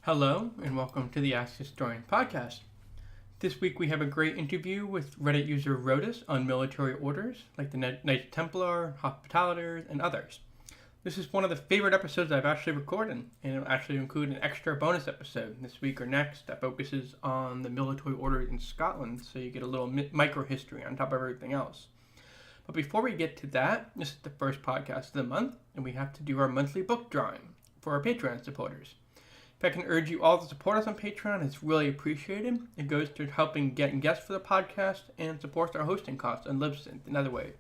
Hello, and welcome to the Ask Historian podcast. This week we have a great interview with Reddit user Rhodis on military orders, like the Knights Templar, Hospitalators, and others. This is one of the favorite episodes I've actually recorded, and it'll actually include an extra bonus episode this week or next that focuses on the military orders in Scotland, so you get a little micro-history on top of everything else. But before we get to that, this is the first podcast of the month, and we have to do our monthly book drawing for our Patreon supporters. If I can urge you all to support us on Patreon, it's really appreciated. It goes to helping get guests for the podcast and supports our hosting costs on Libsyn in other ways.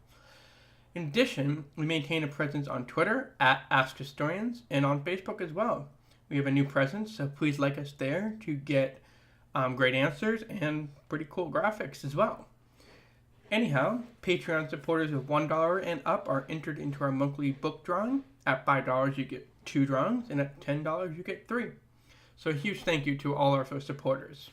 In addition, we maintain a presence on Twitter at AskHistorians and on Facebook as well. We have a new presence, so please like us there to get great answers and pretty cool graphics as well. Anyhow, Patreon supporters of $1 and up are entered into our monthly book drawing. At $5 you get 2 drawings, and at $10 you get 3. So a huge thank you to all our supporters.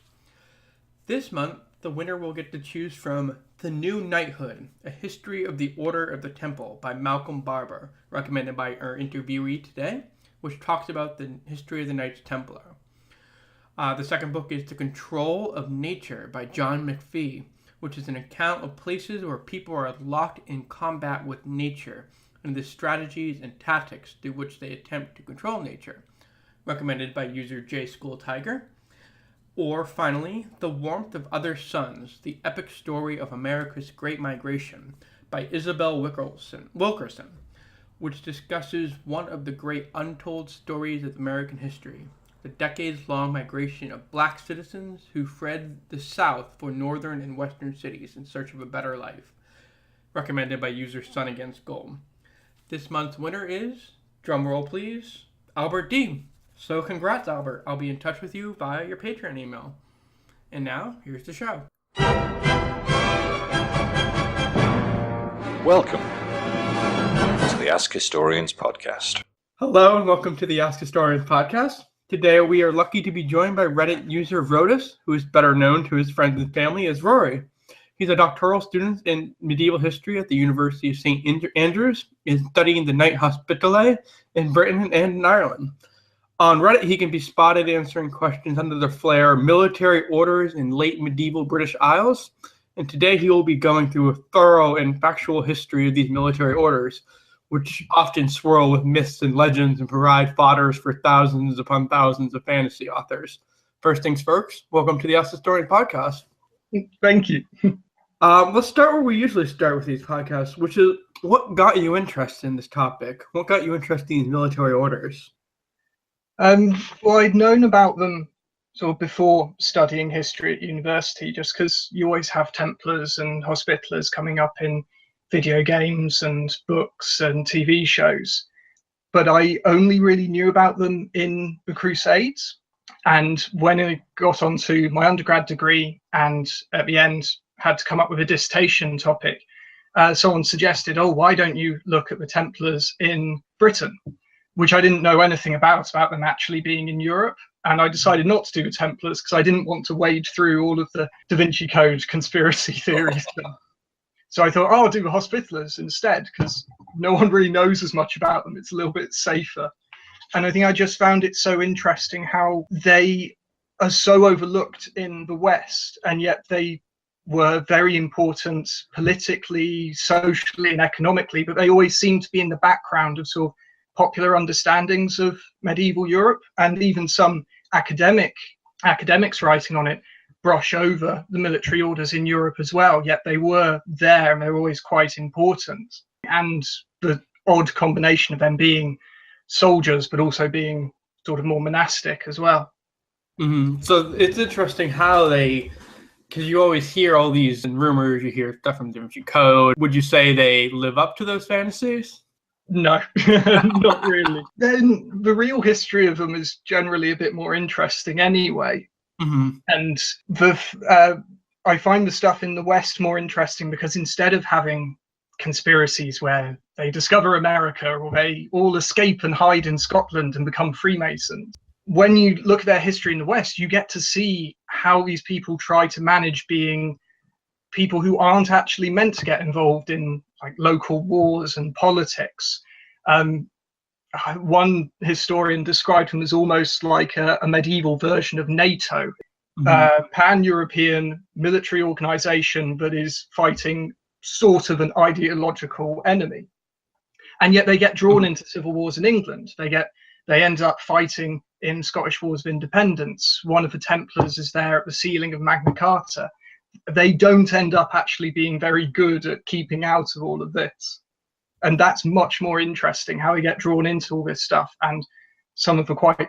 This month, the winner will get to choose from The New Knighthood, A History of the Order of the Temple by Malcolm Barber, recommended by our interviewee today, which talks about the history of the Knights Templar. The second book is The Control of Nature by John McPhee, which is an account of places where people are locked in combat with nature and the strategies and tactics through which they attempt to control nature, recommended by user JSchoolTiger. Or finally, The Warmth of Other Suns, The Epic Story of America's Great Migration by Isabel Wilkerson, which discusses one of the great untold stories of American history, the decades-long migration of black citizens who fled the South for northern and western cities in search of a better life, recommended by user Sun Against Gold. This month's winner is, drumroll please, Albert D. So congrats, Albert. I'll be in touch with you via your Patreon email. And now, here's the show. Welcome to the Ask Historians podcast. Hello, and welcome to the Ask Historians podcast. Today, we are lucky to be joined by Reddit user Rhodis, who is better known to his friends and family as Rory. He's a doctoral student in medieval history at the University of St. Andrews and studying the Knight Hospitalet in Britain and in Ireland. On Reddit, he can be spotted answering questions under the flare military orders in late medieval British Isles, and today he will be going through a thorough and factual history of these military orders, which often swirl with myths and legends and provide fodders for thousands upon thousands of fantasy authors. First things first, welcome to the Ask Historian podcast. Thank you. Let's start where we usually start with these podcasts, which is what got you interested in this topic? What got you interested in these military orders? Well, I'd known about them sort of before studying history at university, just because you always have Templars and Hospitallers coming up in video games and books and TV shows. But I only really knew about them in the Crusades. And when I got onto my undergrad degree and at the end had to come up with a dissertation topic, someone suggested, why don't you look at the Templars in Britain? Which I didn't know anything about them actually being in Europe. And I decided not to do the Templars because I didn't want to wade through all of the Da Vinci Code conspiracy theories. So I thought, I'll do the Hospitallers instead because no one really knows as much about them. It's a little bit safer. And I think I just found it so interesting how they are so overlooked in the West, and yet they were very important politically, socially, and economically, but they always seem to be in the background of sort of popular understandings of medieval Europe, and even some academics writing on it brush over the military orders in Europe as well, yet they were there and they were always quite important. And the odd combination of them being soldiers but also being sort of more monastic as well. Mm-hmm. So it's interesting how because you always hear all these rumors, you hear stuff from Da Vinci Code. Would you say they live up to those fantasies? No, not really. Then the real history of them is generally a bit more interesting anyway. Mm-hmm. And I find the stuff in the West more interesting because instead of having conspiracies where they discover America or they all escape and hide in Scotland and become Freemasons, when you look at their history in the West, you get to see how these people try to manage being people who aren't actually meant to get involved in like local wars and politics. one historian described them as almost like a medieval version of NATO, pan-European military organization that is fighting sort of an ideological enemy. And yet they get drawn into civil wars in England. They end up fighting in Scottish Wars of Independence. One of the Templars is there at the sealing of Magna Carta. They don't end up actually being very good at keeping out of all of this. And that's much more interesting, how they get drawn into all this stuff. And some of the quite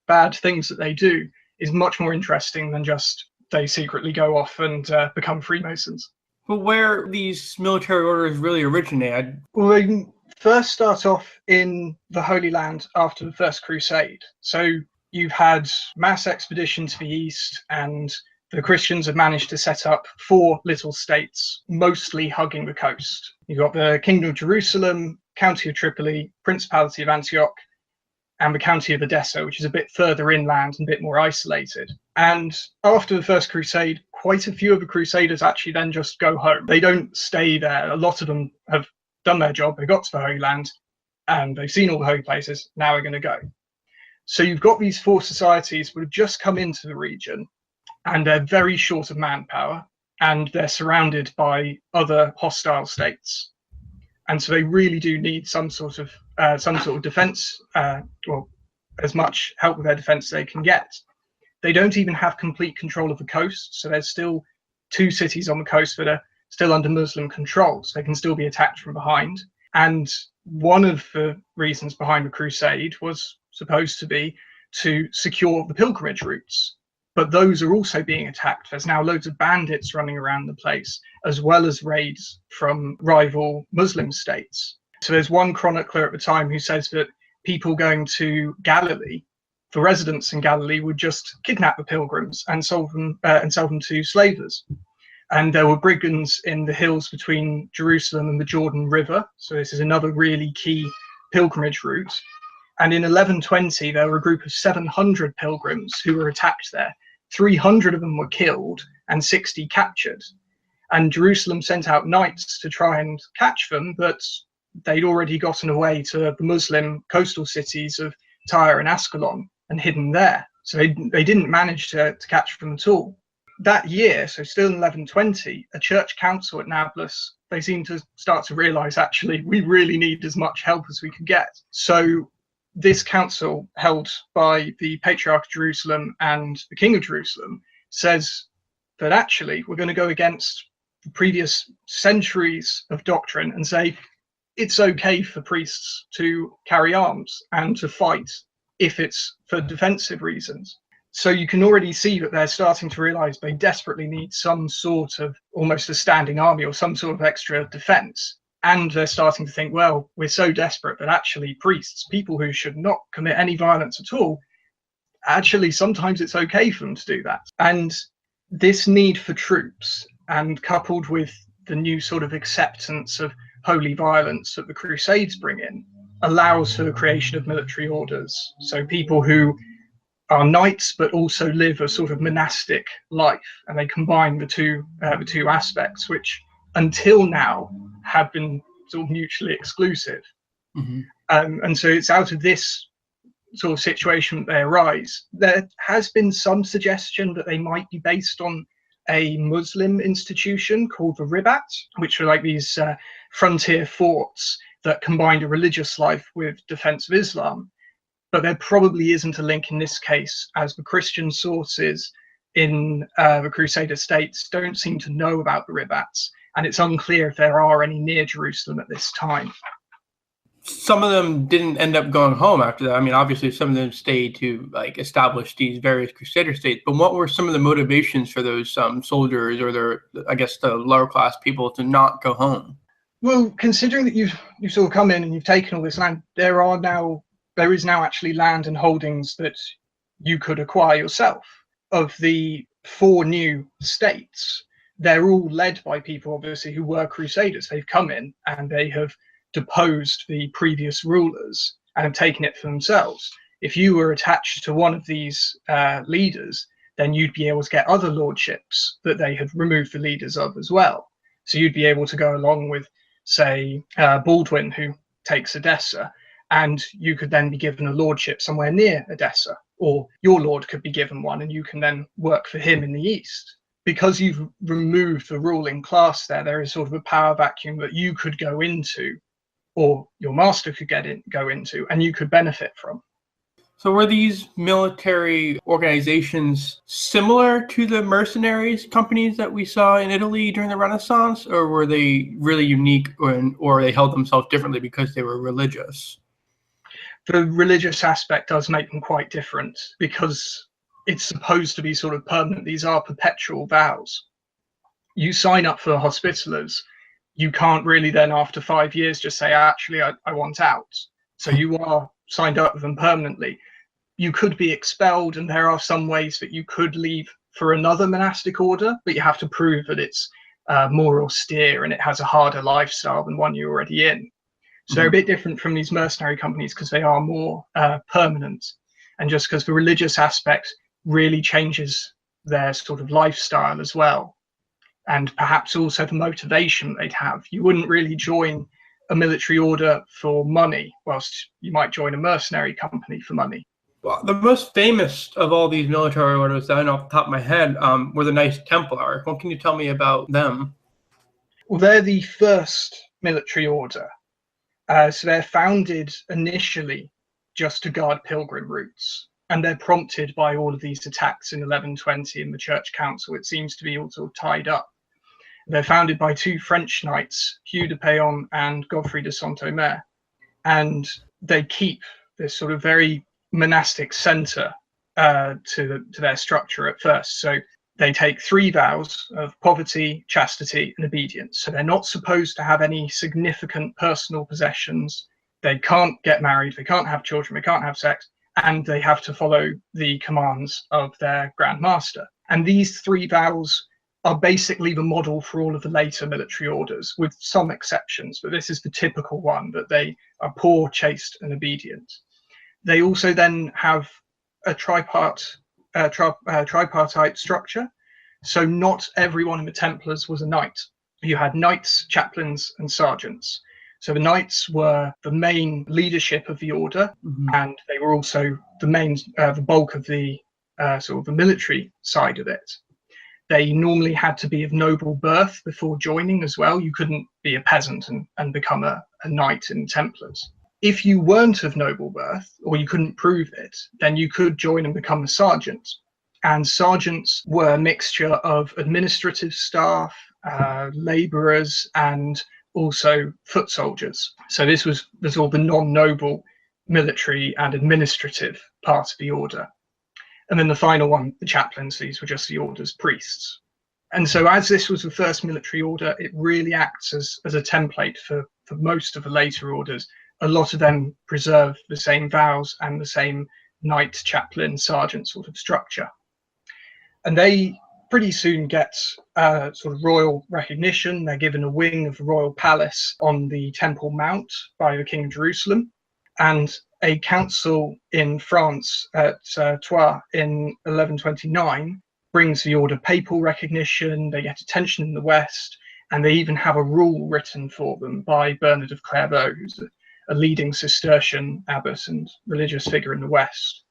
bad things that they do is much more interesting than just they secretly go off and become Freemasons. Well, where these military orders really originate? Well, they first start off in the Holy Land after the First Crusade. So you've had mass expedition to the east, and the Christians have managed to set up 4 little states, mostly hugging the coast. You've got the Kingdom of Jerusalem, County of Tripoli, Principality of Antioch, and the County of Edessa, which is a bit further inland and a bit more isolated. And after the First Crusade, quite a few of the Crusaders actually then just go home. They don't stay there. A lot of them have done their job. They got to the Holy Land and they've seen all the holy places. Now they're going to go. So you've got these 4 societies that have just come into the region, and they're very short of manpower, and they're surrounded by other hostile states. And so they really do need some sort of defense, well, as much help with their defense as they can get. They don't even have complete control of the coast, so there's still 2 cities on the coast that are still under Muslim control, so they can still be attacked from behind. And one of the reasons behind the crusade was supposed to be to secure the pilgrimage routes, but those are also being attacked. There's now loads of bandits running around the place, as well as raids from rival Muslim states. So there's one chronicler at the time who says that people going to Galilee, the residents in Galilee, would just kidnap the pilgrims and sell them to slavers. And there were brigands in the hills between Jerusalem and the Jordan River. So this is another really key pilgrimage route. And in 1120, there were a group of 700 pilgrims who were attacked there. 300 of them were killed and 60 captured. And Jerusalem sent out knights to try and catch them, but they'd already gotten away to the Muslim coastal cities of Tyre and Ascalon and hidden there. So they didn't manage to catch them at all. That year, so still in 1120, a church council at Nablus, they seemed to start to realize, actually, we really need as much help as we can get. So this council, held by the Patriarch of Jerusalem and the King of Jerusalem, says that actually we're going to go against the previous centuries of doctrine and say it's okay for priests to carry arms and to fight if it's for defensive reasons. So you can already see that they're starting to realize they desperately need some sort of almost a standing army or some sort of extra defense. And they're starting to think, well, we're so desperate that actually priests, people who should not commit any violence at all, actually sometimes it's okay for them to do that. And this need for troops, and coupled with the new sort of acceptance of holy violence that the Crusades bring in, allows for the creation of military orders. So people who are knights but also live a sort of monastic life, and they combine the two aspects, which until now have been sort of mutually exclusive. And so it's out of this sort of situation that they arise. There has been some suggestion that they might be based on a Muslim institution called the Ribat, which were like these frontier forts that combined a religious life with defense of Islam. But there probably isn't a link in this case, as the Christian sources in the Crusader states don't seem to know about the Ribats, and it's unclear if there are any near Jerusalem at this time. Some of them didn't end up going home after that. I mean, obviously some of them stayed to establish these various Crusader states, but what were some of the motivations for those soldiers or the lower class people to not go home? Well, considering that you've sort of come in and you've taken all this land, there is now actually land and holdings that you could acquire yourself. Of the 4 new states, they're all led by people, obviously, who were Crusaders. They've come in and they have deposed the previous rulers and have taken it for themselves. If you were attached to one of these leaders, then you'd be able to get other lordships that they had removed the leaders of as well. So you'd be able to go along with, say, Baldwin, who takes Edessa, and you could then be given a lordship somewhere near Edessa, or your lord could be given one and you can then work for him in the east. Because you've removed the ruling class there is sort of a power vacuum that you could go into, or your master could go into, and you could benefit from. So were these military organizations similar to the mercenaries companies that we saw in Italy during the Renaissance, or were they really unique, or they held themselves differently because they were religious? The religious aspect does make them quite different because it's supposed to be sort of permanent. These are perpetual vows. You sign up for Hospitallers, you can't really then after 5 years just say, actually, I want out. So you are signed up with them permanently. You could be expelled, and there are some ways that you could leave for another monastic order, but you have to prove that it's more austere and it has a harder lifestyle than one you're already in. So they're a bit different from these mercenary companies because they are more permanent, and just because the religious aspect really changes their sort of lifestyle as well, and perhaps also the motivation they'd have. You wouldn't really join a military order for money, whilst you might join a mercenary company for money. Well, the most famous of all these military orders that I know off the top of my head were the Knights Templar. What can you tell me about them? Well, they're the first military order. So they're founded initially just to guard pilgrim routes, and they're prompted by all of these attacks in 1120 in the Church Council. It seems to be all sort of tied up. They're founded by two French knights, Hugh de Payon and Godfrey de Saint-Omer, and they keep this sort of very monastic center to their structure at first. So they take 3 vows of poverty, chastity, and obedience. So they're not supposed to have any significant personal possessions. They can't get married, they can't have children, they can't have sex, and they have to follow the commands of their Grand Master. And these 3 vows are basically the model for all of the later military orders, with some exceptions, but this is the typical one, that they are poor, chaste, and obedient. They also then have a tripartite structure. So not everyone in the Templars was a knight. You had knights, chaplains, and sergeants. So the knights were the main leadership of the order, and they were also the bulk of the sort of the military side of it. They normally had to be of noble birth before joining as well. You couldn't be a peasant and become a knight in Templars. If you weren't of noble birth, or you couldn't prove it, then you could join and become a sergeant. And sergeants were a mixture of administrative staff, labourers, and also foot soldiers. So this was all the non-noble military and administrative part of the order. And then the final one, the chaplains, these were just the order's priests. And so as this was the first military order, it really acts as a template for most of the later orders. A lot of them preserve the same vows and the same knight, chaplain, sergeant sort of structure. And they pretty soon get sort of royal recognition. They're given a wing of the royal palace on the Temple Mount by the King of Jerusalem. And a council in France at Troyes in 1129 brings the order papal recognition. They get attention in the West, and they even have a rule written for them by Bernard of Clairvaux, who's a leading Cistercian abbot and religious figure in the West.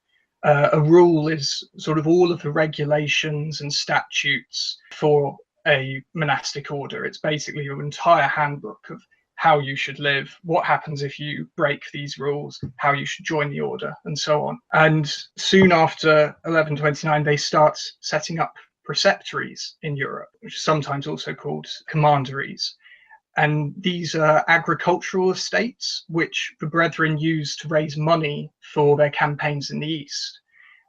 A rule is sort of all of the regulations and statutes for a monastic order. It's basically your entire handbook of how you should live, what happens if you break these rules, how you should join the order, and so on. And soon after 1129, they start setting up preceptories in Europe, which is sometimes also called commanderies. And these are agricultural estates, which the Brethren use to raise money for their campaigns in the East.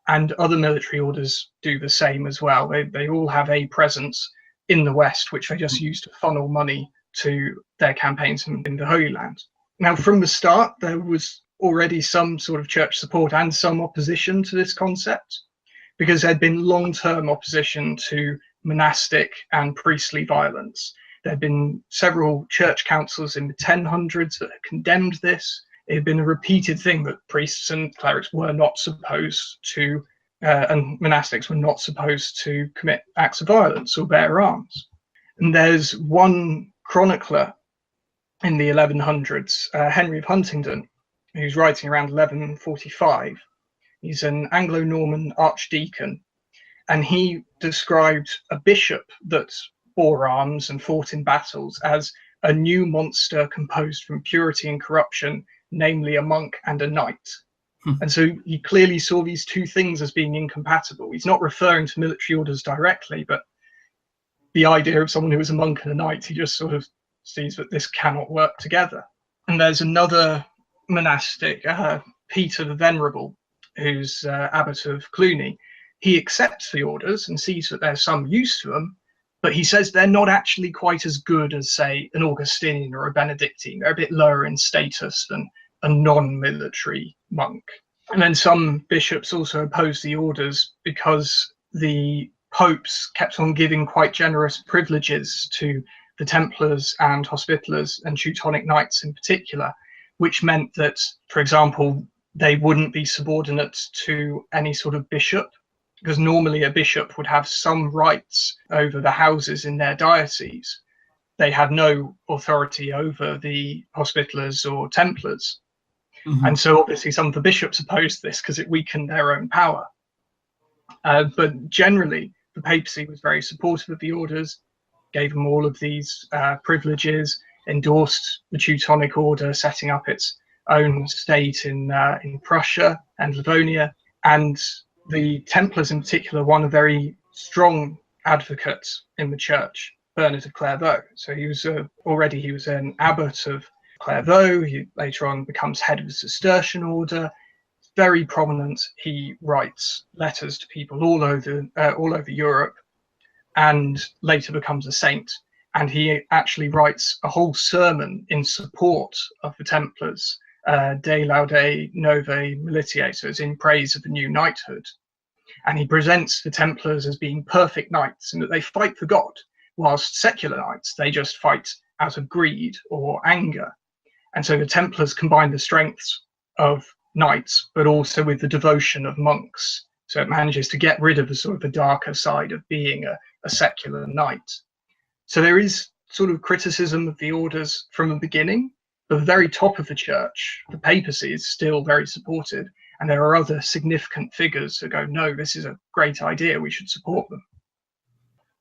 And other military orders do the same as well. They all have a presence in the West, which they just use to funnel money to their campaigns in the Holy Land. Now, from the start, there was already some sort of church support and some opposition to this concept, because there'd been long-term opposition to monastic and priestly violence. There had been several church councils in the 1000s that had condemned this. It had been a repeated thing that priests and clerics were not supposed to, and monastics were not supposed to commit acts of violence or bear arms. And there's one chronicler in the 1100s, Henry of Huntingdon, who's writing around 1145. He's an Anglo-Norman archdeacon, and he described a bishop that bore arms and fought in battles as a new monster composed from purity and corruption, namely a monk and a knight. And so he clearly saw these two things as being incompatible. He's not referring to military orders directly, but the idea of someone who was a monk and a knight, he just sort of sees that this cannot work together. And there's another monastic, Peter the Venerable, who's abbot of Cluny. He accepts the orders and sees that there's some use to them, but he says they're not actually quite as good as, say, an Augustinian or a Benedictine. They're a bit lower in status than a non-military monk. And then some bishops also opposed the orders because the popes kept on giving quite generous privileges to the Templars and Hospitallers and Teutonic Knights in particular, which meant that, for example, they wouldn't be subordinate to any sort of bishop, because normally a bishop would have some rights over the houses in their diocese. They had no authority over the Hospitallers or Templars. Mm-hmm. And so obviously some of the bishops opposed this because it weakened their own power. But generally, the papacy was very supportive of the orders, gave them all of these privileges, endorsed the Teutonic Order, setting up its own state in Prussia and Livonia. And the Templars in particular won a very strong advocate in the church, Bernard of Clairvaux. So he was an abbot of Clairvaux. He later on becomes head of the Cistercian order. Very prominent. He writes letters to people all over Europe, and later becomes a saint. And he actually writes a whole sermon in support of the Templars, De Laude Novae Militiae, so it's in praise of the new knighthood. And he presents the Templars as being perfect knights and that they fight for God, whilst secular knights, they just fight out of greed or anger. And so the Templars combine the strengths of knights, but also with the devotion of monks. So it manages to get rid of the sort of the darker side of being a secular knight. So there is sort of criticism of the orders from the beginning, but the very top of the church, the papacy, is still very supportive. And there are other significant figures that go, no, this is a great idea, we should support them.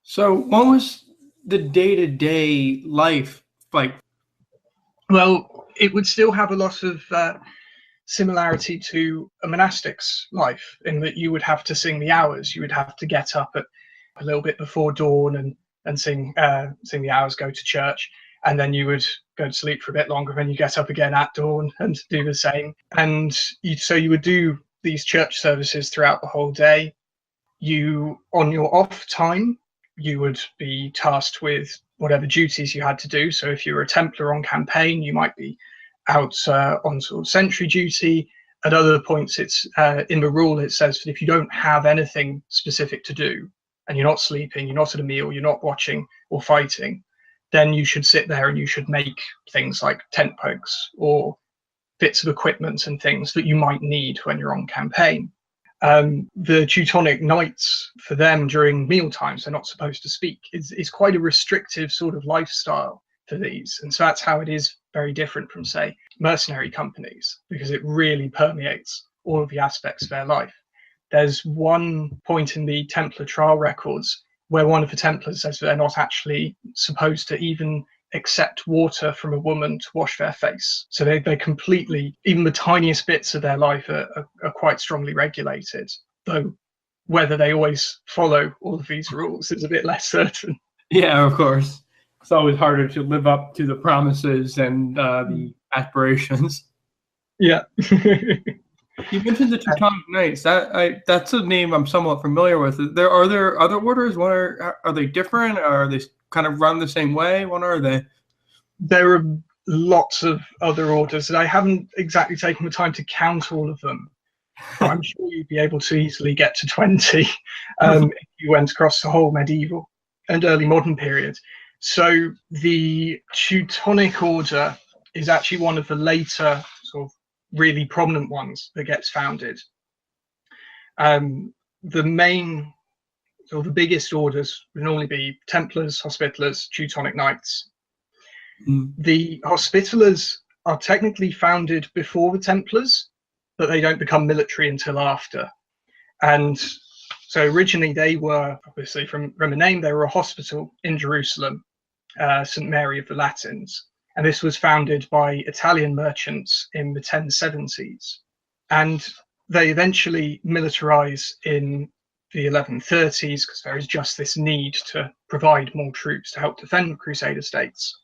So what was the day-to-day life like? Well, it would still have a lot of similarity to a monastic's life, in that you would have to sing the hours. You would have to get up at a little bit before dawn and sing the hours, go to church, and then you would go to sleep for a bit longer, then you get up again at dawn and do the same. And so you would do these church services throughout the whole day. On your off time, you would be tasked with whatever duties you had to do. So if you were a Templar on campaign, you might be out on sort of sentry duty. At other points, it's in the rule, it says that if you don't have anything specific to do, and you're not sleeping, you're not at a meal, you're not watching or fighting, then you should sit there and you should make things like tent pokes or bits of equipment and things that you might need when you're on campaign. The Teutonic Knights, for them during meal times, they're not supposed to speak. It's quite a restrictive sort of lifestyle for these. And so that's how it is very different from, say, mercenary companies, because it really permeates all of the aspects of their life. There's one point in the Templar trial records where one of the Templars says that they're not actually supposed to even accept water from a woman to wash their face. So they completely, even the tiniest bits of their life are quite strongly regulated, though whether they always follow all of these rules is a bit less certain. Yeah, of course. It's always harder to live up to the promises and the aspirations. Yeah. You mentioned the Teutonic Knights. That's a name I'm somewhat familiar with. Are there other orders? Are they different? Are they kind of run the same way? What are they? There are lots of other orders, and I haven't exactly taken the time to count all of them. I'm sure you'd be able to easily get to 20 if you went across the whole medieval and early modern period. So the Teutonic Order is actually one of the later sort of really prominent ones that gets founded. The main, or the biggest orders would normally be Templars, Hospitallers, Teutonic Knights. The Hospitallers are technically founded before the Templars, but they don't become military until after. And so originally they were, obviously from the name, they were a hospital in Jerusalem, St. Mary of the Latins. And this was founded by Italian merchants in the 1070s. And they eventually militarize in the 1130s because there is just this need to provide more troops to help defend the Crusader states.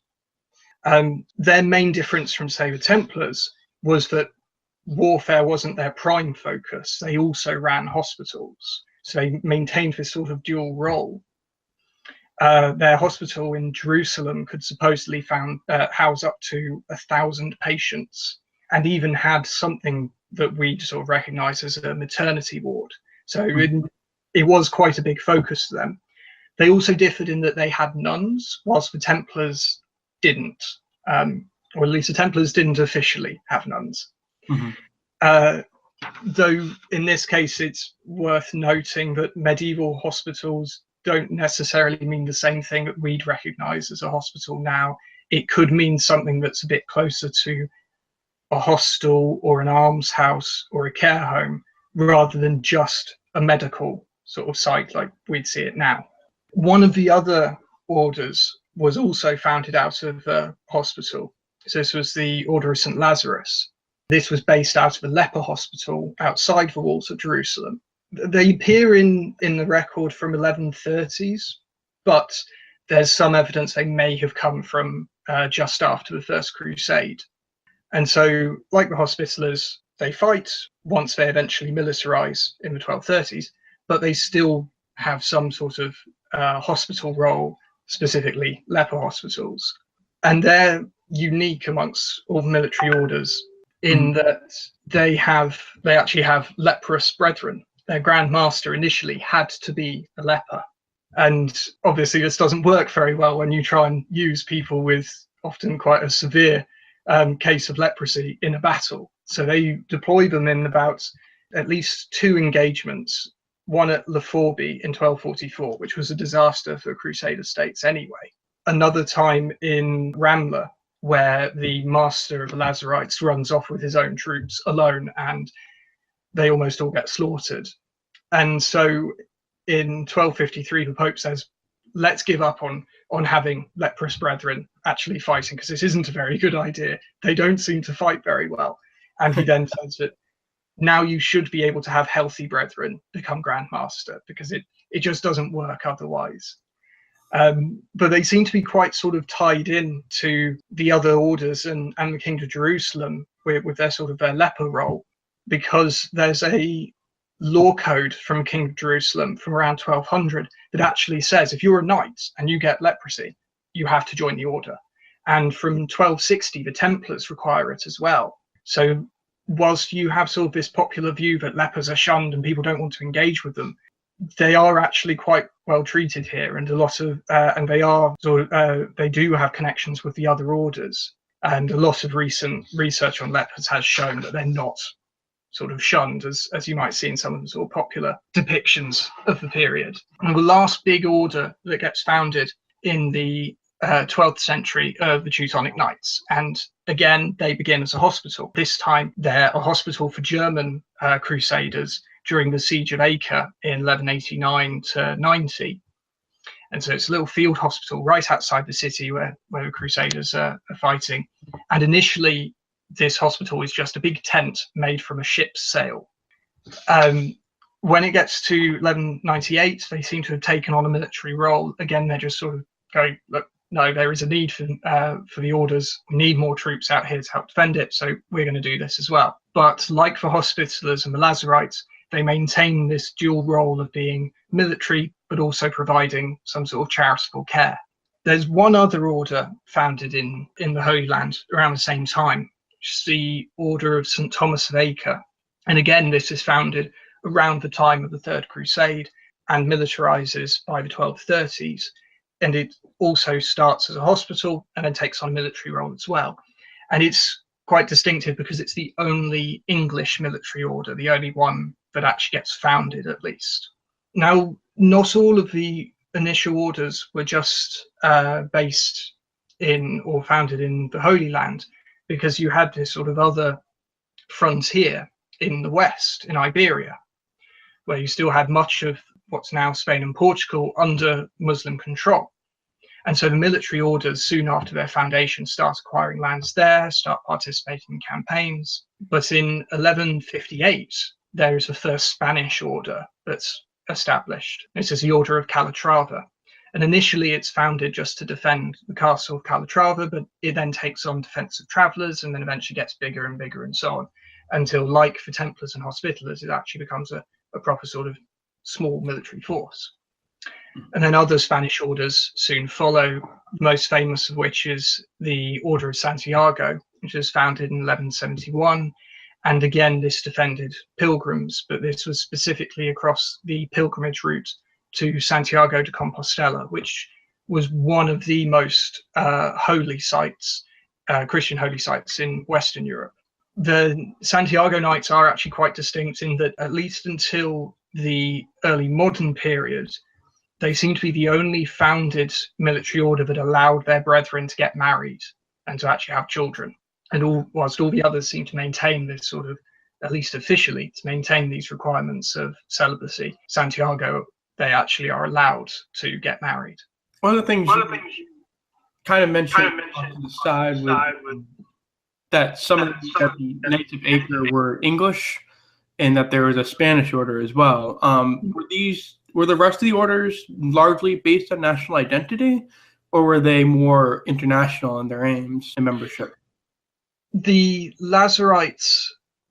Their main difference from, say, the Templars was that warfare wasn't their prime focus. They also ran hospitals. So they maintained this sort of dual role. Their hospital in Jerusalem could supposedly house up to 1,000 patients, and even had something that we sort of recognize as a maternity ward. So it was quite a big focus to them. They also differed in that they had nuns, whilst the Templars didn't, or at least the Templars didn't officially have nuns. Though in this case, it's worth noting that medieval hospitals don't necessarily mean the same thing that we'd recognize as a hospital now. It could mean something that's a bit closer to a hostel or an almshouse or a care home, rather than just a medical sort of site like we'd see it now. One of the other orders was also founded out of a hospital. So this was the Order of St. Lazarus. This was based out of a leper hospital outside the walls of Jerusalem. They appear in the record from 1130s, but there's some evidence they may have come from just after the First Crusade. And so, like the Hospitallers, they fight once they eventually militarize in the 1230s, but they still have some sort of hospital role, specifically leper hospitals. And they're unique amongst all the military orders in that they actually have leprous brethren. Their Grand Master initially had to be a leper. And obviously this doesn't work very well when you try and use people with often quite a severe case of leprosy in a battle. So they deploy them in about at least 2 engagements, one at Laforby in 1244, which was a disaster for Crusader states anyway. Another time in Ramla, where the master of the Lazarites runs off with his own troops alone, and they almost all get slaughtered. And so in 1253, the Pope says, let's give up on having leprous brethren actually fighting, because this isn't a very good idea. They don't seem to fight very well. And he then says that now you should be able to have healthy brethren become Grand Master, because it just doesn't work otherwise. But they seem to be quite sort of tied in to the other orders and the King of Jerusalem with their sort of their leper role, because there's a law code from King of Jerusalem from around 1200 that actually says if you're a knight and you get leprosy, you have to join the order. And from 1260, the Templars require it as well. So whilst you have sort of this popular view that lepers are shunned and people don't want to engage with them, they are actually quite well treated here, and a lot of and they are sort of they do have connections with the other orders, and a lot of recent research on lepers has shown that they're not sort of shunned as you might see in some of the sort of popular depictions of the period. And the last big order that gets founded in the 12th century of the Teutonic Knights, and again they begin as a hospital. This time they're a hospital for German crusaders during the siege of Acre in 1189 to 90. And so it's a little field hospital right outside the city where the Crusaders are fighting. And initially, this hospital is just a big tent made from a ship's sail. When it gets to 1198, they seem to have taken on a military role. Again, they're just sort of going, look, no, there is a need for the orders. We need more troops out here to help defend it, so we're going to do this as well. But like the Hospitallers and the Lazarites, they maintain this dual role of being military, but also providing some sort of charitable care. There's one other order founded in the Holy Land around the same time, which is the Order of St. Thomas of Acre. And again, this is founded around the time of the Third Crusade and militarizes by the 1230s. And it also starts as a hospital and then takes on a military role as well. And it's quite distinctive because it's the only English military order, the only one that actually gets founded, at least. Now, not all of the initial orders were just based in or founded in the Holy Land. because you had this sort of other frontier in the west, in Iberia, where you still had much of what's now Spain and Portugal under Muslim control. And so the military orders, soon after their foundation, start acquiring lands there, start participating in campaigns. But in 1158, there is the first Spanish order that's established. This is the Order of Calatrava. And initially it's founded just to defend the castle of Calatrava, but it then takes on defensive travelers and then eventually gets bigger and bigger and so on, until, like for Templars and Hospitallers, it actually becomes a proper sort of small military force. And then other Spanish orders soon follow, the most famous of which is the Order of Santiago, which was founded in 1171. And again, this defended pilgrims, but this was specifically across the pilgrimage route to Santiago de Compostela, which was one of the most holy sites, Christian holy sites in Western Europe. The Santiago Knights are actually quite distinct in that, at least until the early modern period, they seem to be the only founded military order that allowed their brethren to get married and to actually have children. And whilst all the others seem to maintain this sort of, at least officially, to maintain these requirements of celibacy, Santiago, they actually are allowed to get married. One of the things you kind of mentioned on the side was that some of the Knights of Acre were English, and that there was a Spanish order as well. Were the rest of the orders largely based on national identity, or were they more international in their aims and membership? The Lazarites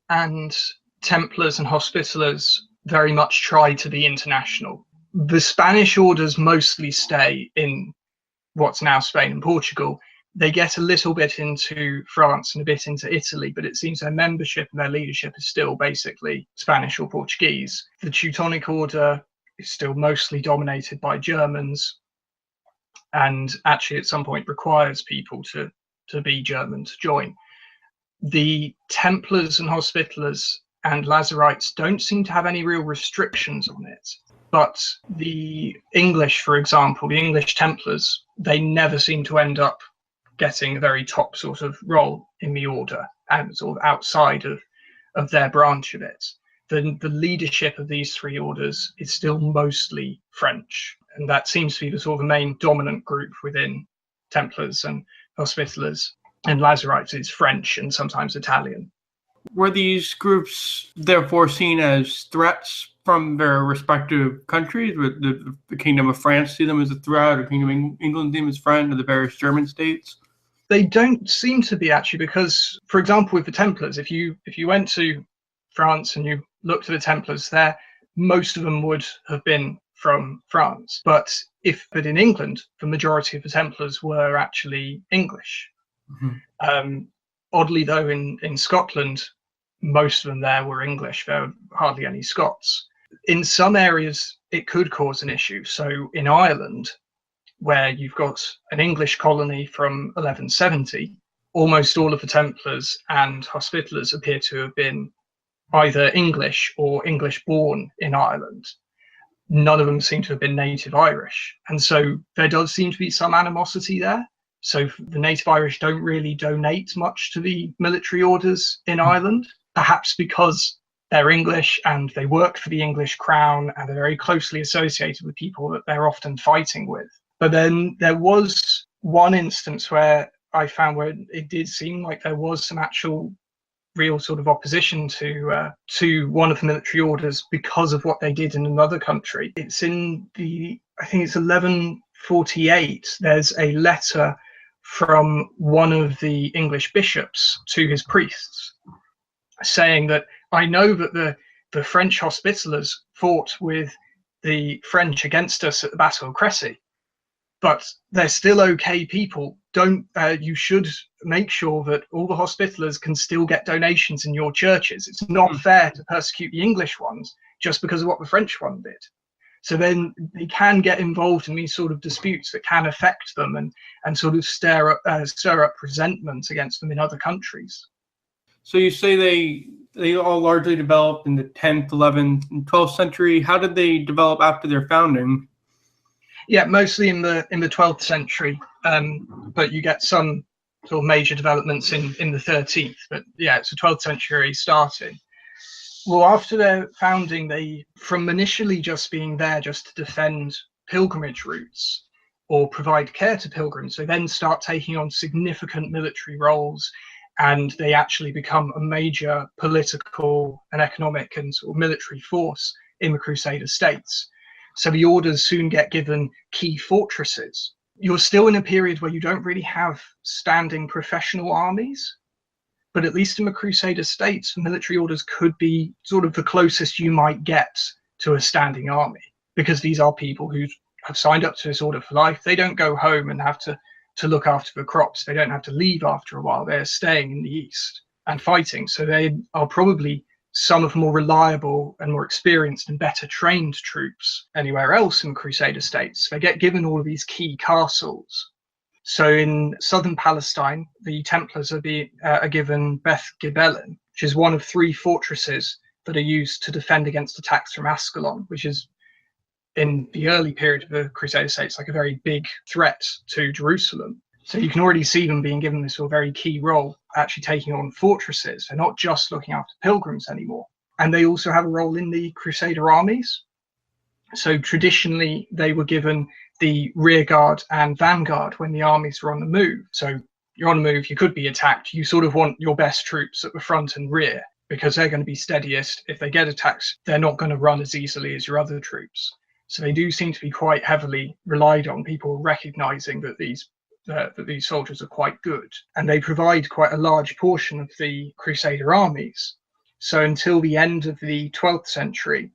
and Templars and Hospitallers very much try to be international. The Spanish orders mostly stay in what's now Spain and Portugal. They get a little bit into France and a bit into Italy, but it seems their membership and their leadership is still basically Spanish or Portuguese. The Teutonic Order is still mostly dominated by Germans, and actually at some point requires people to be German to join. The Templars and Hospitallers and Lazarites don't seem to have any real restrictions on it. But the English, for example, the English Templars, they never seem to end up getting a very top sort of role in the order and sort of outside of their branch of it. The leadership of these three orders is still mostly French, and that seems to be the sort of main dominant group within Templars and Hospitallers, and Lazarites is French and sometimes Italian. Were these groups therefore seen as threats from their respective countries? Would the Kingdom of France see them as a threat, or Kingdom of England see them as a friend, or the various German states? They don't seem to be, actually, because, for example, with the Templars, if you went to France and you looked at the Templars there, most of them would have been from France. But in England, the majority of the Templars were actually English. Mm-hmm. Oddly, though, in Scotland, most of them there were English. There were hardly any Scots. In some areas, it could cause an issue. So in Ireland, where you've got an English colony from 1170, almost all of the Templars and Hospitallers appear to have been either English or English-born in Ireland. None of them seem to have been native Irish. And so there does seem to be some animosity there. So the native Irish don't really donate much to the military orders in Ireland, perhaps because they're English and they work for the English crown and they're very closely associated with people that they're often fighting with. But then there was one instance where I found where it did seem like there was some actual real sort of opposition to one of the military orders because of what they did in another country. It's in I think it's 1148, there's a letter from one of the English bishops to his priests saying that, I know that the French Hospitallers fought with the French against us at the Battle of Crécy, but they're still okay people. You should make sure that all the Hospitallers can still get donations in your churches. It's not fair to persecute the English ones just because of what the French one did. So then they can get involved in these sort of disputes that can affect them and sort of stir up resentment against them in other countries. So you say they all largely developed in the 10th, 11th, and 12th century. How did they develop after their founding? Yeah, mostly in the 12th century. But you get some sort of major developments in the 13th, but yeah, it's a 12th century starting. Well, after their founding, they, from initially just being there just to defend pilgrimage routes or provide care to pilgrims, they then start taking on significant military roles, and they actually become a major political and economic and sort of military force in the Crusader states. So the orders soon get given key fortresses. You're still in a period where you don't really have standing professional armies, but at least in the Crusader states, military orders could be sort of the closest you might get to a standing army, because these are people who have signed up to this order for life. They don't go home and have to look after the crops. They don't have to leave after a while. They're staying in the east and fighting. So they are probably some of the more reliable and more experienced and better trained troops anywhere else in Crusader states. They get given all of these key castles. So in southern Palestine, the Templars are given Beth Gibelin, which is one of 3 fortresses that are used to defend against attacks from Ascalon, which is in the early period of the Crusader states like a very big threat to Jerusalem. So you can already see them being given this sort of very key role, actually taking on fortresses. They're not just looking after pilgrims anymore. And they also have a role in the Crusader armies. So traditionally, they were given the rear guard and vanguard when the armies were on the move. So you're on the move, you could be attacked. You sort of want your best troops at the front and rear, because they're going to be steadiest. If they get attacked, they're not going to run as easily as your other troops. So they do seem to be quite heavily relied on, people recognizing that these soldiers are quite good, and they provide quite a large portion of the Crusader armies. So until the end of the 12th century,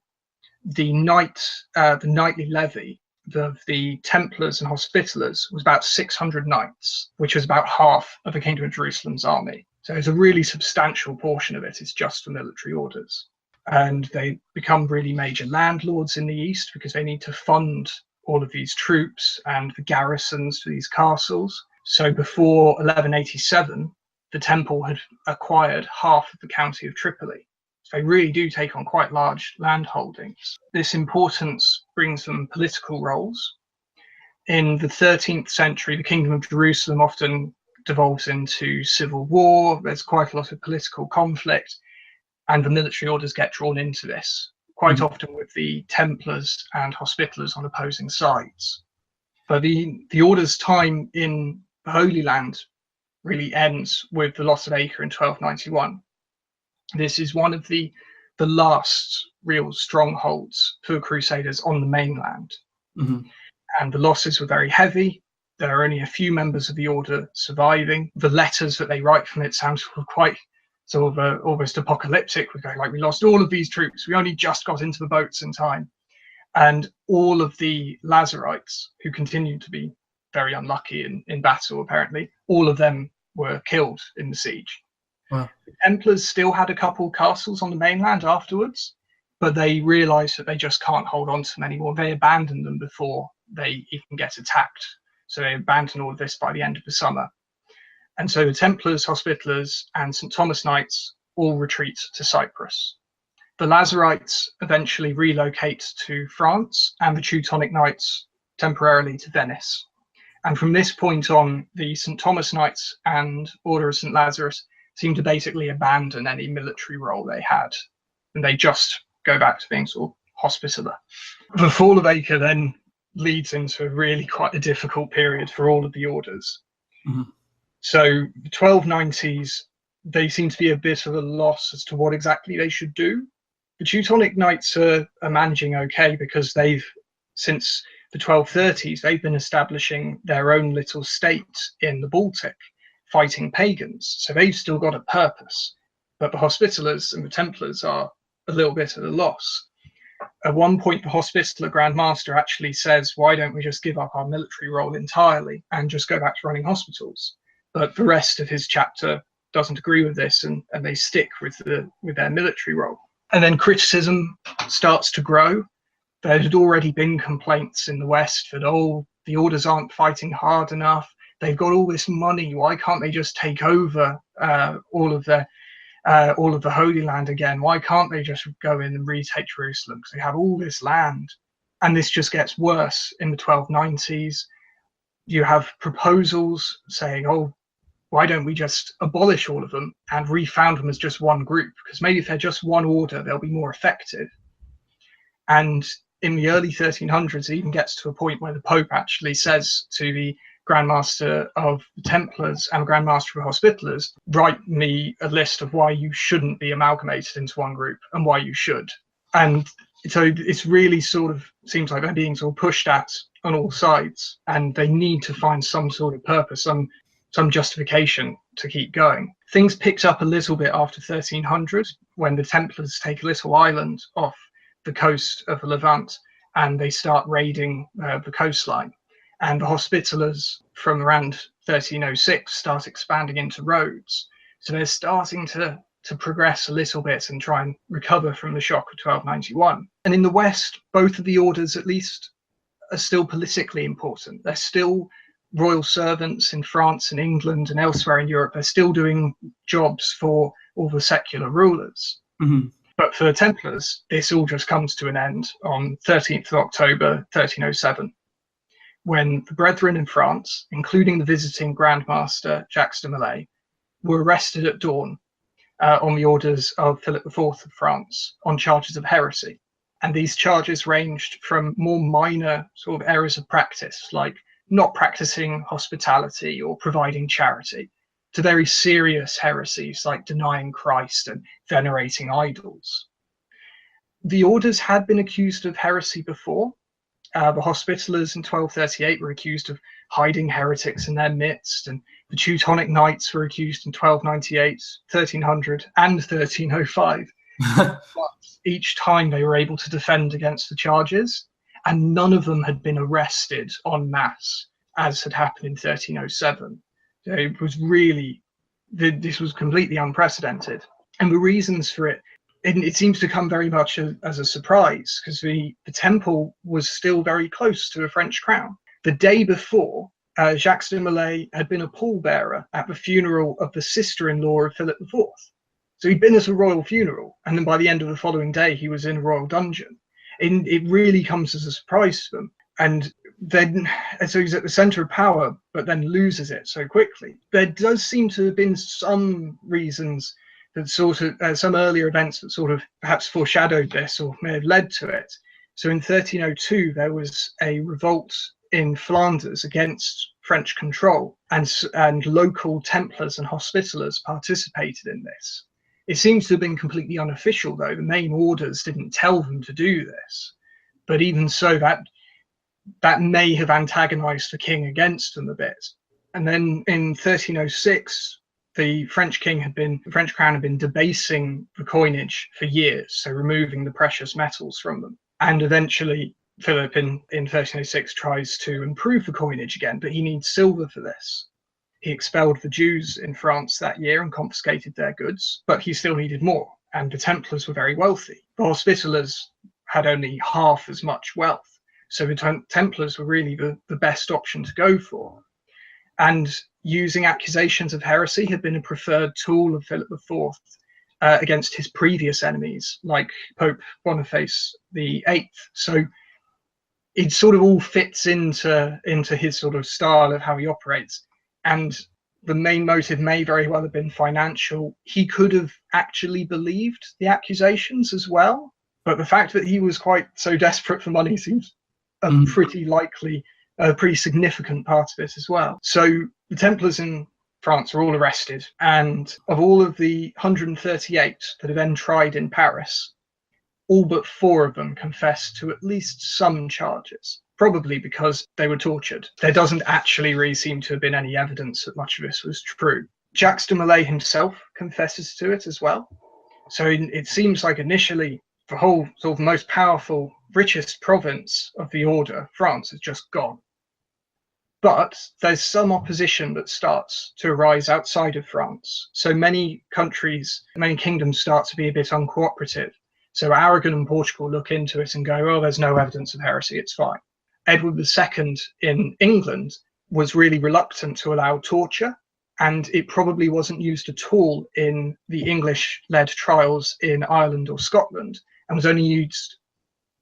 the knightly levy of the Templars and Hospitallers was about 600 knights, which was about half of the Kingdom of Jerusalem's army. So it's a really substantial portion of it is just for military orders. And they become really major landlords in the east because they need to fund all of these troops and the garrisons for these castles. So before 1187, the temple had acquired half of the county of Tripoli. So they really do take on quite large land holdings. This importance brings them political roles. In the 13th century, the Kingdom of Jerusalem often devolves into civil war. There's quite a lot of political conflict, and the military orders get drawn into this, quite often with the Templars and Hospitallers on opposing sides. But the order's time in the Holy Land really ends with the loss of Acre in 1291. This is one of the last real strongholds for the Crusaders on the mainland. And the losses were very heavy. There are only a few members of the order surviving. The letters that they write from it sound quite sort of almost apocalyptic. We go like, we lost all of these troops. We only just got into the boats in time. And all of the Lazarites, who continued to be very unlucky in battle, apparently, all of them were killed in the siege. Wow. The Templars still had a couple castles on the mainland afterwards, but they realized that they just can't hold on to them anymore. They abandoned them before they even get attacked. So they abandoned all of this by the end of the summer. And so the Templars, Hospitallers, and St. Thomas Knights all retreat to Cyprus. The Lazarites eventually relocate to France, and the Teutonic Knights temporarily to Venice. And from this point on, the St. Thomas Knights and Order of St. Lazarus seem to basically abandon any military role they had, and they just go back to being sort of hospitaller. The fall of Acre then leads into really quite a difficult period for all of the orders. So the 1290s, they seem to be a bit of a loss as to what exactly they should do. The Teutonic Knights are managing okay because since the 1230s, they've been establishing their own little state in the Baltic, fighting pagans. So they've still got a purpose. But the Hospitallers and the Templars are a little bit at a loss. At one point, the Hospitaller Grand Master actually says, why don't we just give up our military role entirely and just go back to running hospitals? But the rest of his chapter doesn't agree with this, and they stick with their military role. And then criticism starts to grow. There had already been complaints in the West that, the orders aren't fighting hard enough. They've got all this money. Why can't they just take over all of the Holy Land again? Why can't they just go in and retake Jerusalem? Because they have all this land. And this just gets worse in the 1290s. You have proposals saying, why don't we just abolish all of them and refound them as just one group? Because maybe if they're just one order, they'll be more effective. And in the early 1300s, it even gets to a point where the Pope actually says to the Grand Master of the Templars and Grand Master of Hospitallers, write me a list of why you shouldn't be amalgamated into one group and why you should. And so it's really sort of seems like they're being sort of pushed at on all sides, and they need to find some sort of purpose, some justification to keep going. Things picked up a little bit after 1300 when the Templars take a little island off the coast of the Levant and they start raiding the coastline. And the Hospitallers from around 1306 start expanding into Rhodes. So they're starting to progress a little bit and try and recover from the shock of 1291. And in the West, both of the orders at least are still politically important. They're still royal servants in France and England and elsewhere in Europe. They're still doing jobs for all the secular rulers. Mm-hmm. But for the Templars, this all just comes to an end on 13th of October 1307, when the Brethren in France, including the visiting Grand Master Jacques de Molay, were arrested at dawn on the orders of Philip IV of France on charges of heresy. And these charges ranged from more minor sort of errors of practice, like not practicing hospitality or providing charity, to very serious heresies like denying Christ and venerating idols. The orders had been accused of heresy before. The Hospitallers in 1238 were accused of hiding heretics in their midst, and the Teutonic Knights were accused in 1298, 1300, and 1305. But each time they were able to defend against the charges, and none of them had been arrested en masse, as had happened in 1307. So it was really, this was completely unprecedented. And the reasons for it, it seems to come very much as a surprise, because the temple was still very close to the French crown. The day before, Jacques de Molay had been a pallbearer at the funeral of the sister-in-law of Philip IV. So he'd been at a royal funeral, and then by the end of the following day, he was in a royal dungeon. It really comes as a surprise to them. And then, so he's at the center of power, but then loses it so quickly. There does seem to have been some reasons that sort of, some earlier events that sort of perhaps foreshadowed this or may have led to it. So in 1302, there was a revolt in Flanders against French control, and local Templars and Hospitallers participated in this. It seems to have been completely unofficial, though. The main orders didn't tell them to do this. But even so, that may have antagonized the king against them a bit. And then in 1306, the French crown had been debasing the coinage for years, so removing the precious metals from them. And eventually, Philip in 1306 tries to improve the coinage again, but he needs silver for this. He expelled the Jews in France that year and confiscated their goods, but he still needed more, and the Templars were very wealthy. The Hospitallers had only half as much wealth, so the Templars were really the best option to go for. And using accusations of heresy had been a preferred tool of Philip IV against his previous enemies, like Pope Boniface VIII. So it sort of all fits into his sort of style of how he operates. And the main motive may very well have been financial. He could have actually believed the accusations as well, but the fact that he was quite so desperate for money seems a pretty likely, pretty significant part of it as well. So the Templars in France were all arrested, and of all of the 138 that are then tried in Paris, all but 4 of them confessed to at least some charges, probably because they were tortured. There doesn't actually really seem to have been any evidence that much of this was true. Jacques de Molay himself confesses to it as well. So it seems like initially the whole sort of most powerful, richest province of the order, France, is just gone. But there's some opposition that starts to arise outside of France. So many countries, many kingdoms start to be a bit uncooperative. So Aragon and Portugal look into it and go, oh, there's no evidence of heresy, it's fine. Edward II in England was really reluctant to allow torture, and it probably wasn't used at all in the English-led trials in Ireland or Scotland, and was only used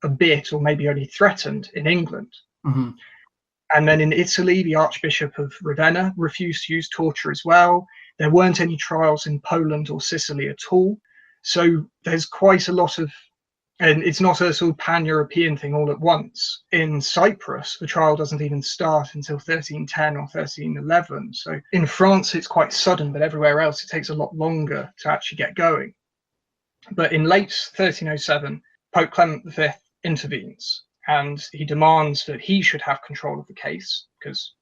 a bit, or maybe only threatened, in England. Mm-hmm. And then in Italy, the Archbishop of Ravenna refused to use torture as well. There weren't any trials in Poland or Sicily at all. So there's quite a lot of, and it's not a sort of pan-European thing all at once. In Cyprus, the trial doesn't even start until 1310 or 1311. So in France, it's quite sudden, but everywhere else, it takes a lot longer to actually get going. But in late 1307, Pope Clement V intervenes, and he demands that he should have control of the case, because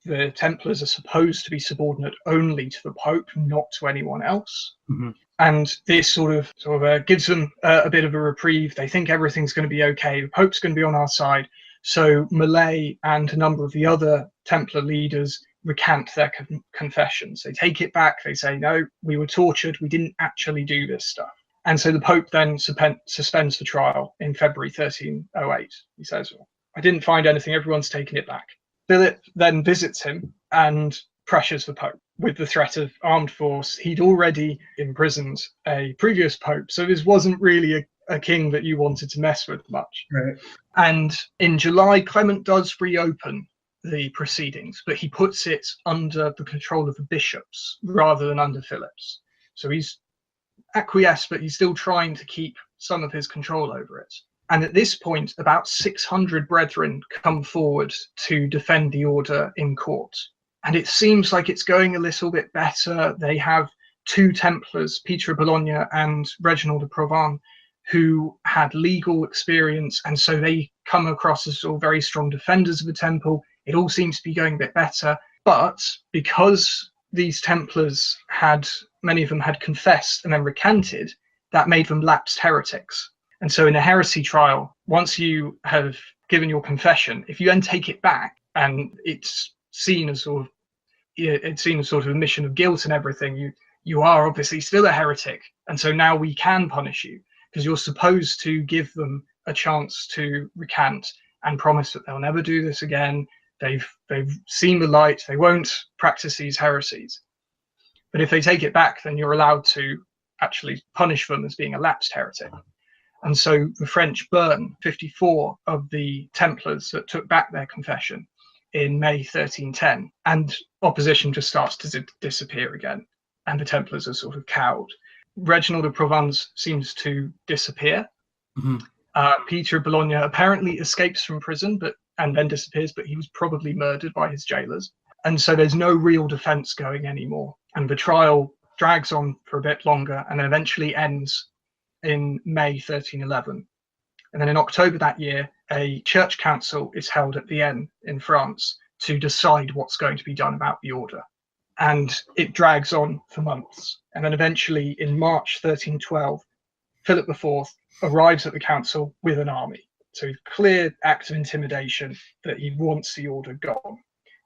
the Templars are supposed to be subordinate only to the Pope, not to anyone else. Mm-hmm. And this sort of gives them a bit of a reprieve. They think everything's going to be okay. The Pope's going to be on our side. So Millais and a number of the other Templar leaders recant their confessions. They take it back. They say, no, we were tortured. We didn't actually do this stuff. And so the Pope then suspends the trial in February 1308. He says, well, I didn't find anything. Everyone's taken it back. Philip then visits him and pressures the Pope with the threat of armed force. He'd already imprisoned a previous Pope, so this wasn't really a king that you wanted to mess with much. Right. And in July, Clement does reopen the proceedings, but he puts it under the control of the bishops rather than under Philip's. So he's acquiesced, but he's still trying to keep some of his control over it. And at this point, about 600 brethren come forward to defend the order in court. And it seems like it's going a little bit better. They have two Templars, Peter of Bologna and Reginald of Provence, who had legal experience. And so they come across as sort of very strong defenders of the temple. It all seems to be going a bit better. But because these Templars many of them had confessed and then recanted, that made them lapsed heretics. And so in a heresy trial, once you have given your confession, if you then take it back and it's seen as sort of admission of guilt and everything, you are obviously still a heretic. And so now we can punish you, because you're supposed to give them a chance to recant and promise that they'll never do this again. They've seen the light. They won't practice these heresies. But if they take it back, then you're allowed to actually punish them as being a lapsed heretic. And so the French burn 54 of the Templars that took back their confession in May 1310, and opposition just starts to disappear again, and the Templars are sort of cowed. Reginald of Provence seems to disappear. Mm-hmm. Peter of Bologna apparently escapes from prison and then disappears, but he was probably murdered by his jailers. And so there's no real defense going anymore. And the trial drags on for a bit longer and then eventually ends in May 1311. And then in October that year, a church council is held at Vienne in France to decide what's going to be done about the order. And it drags on for months. And then eventually in March 1312, Philip IV arrives at the council with an army. So clear act of intimidation that he wants the order gone.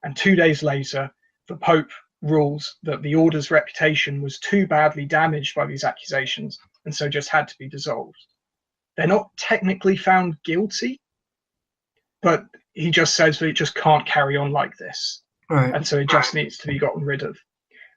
And 2 days later, the Pope rules that the order's reputation was too badly damaged by these accusations, and so just had to be dissolved. They're not technically found guilty, but he just says that it just can't carry on like this. Right. And so it just needs to be gotten rid of.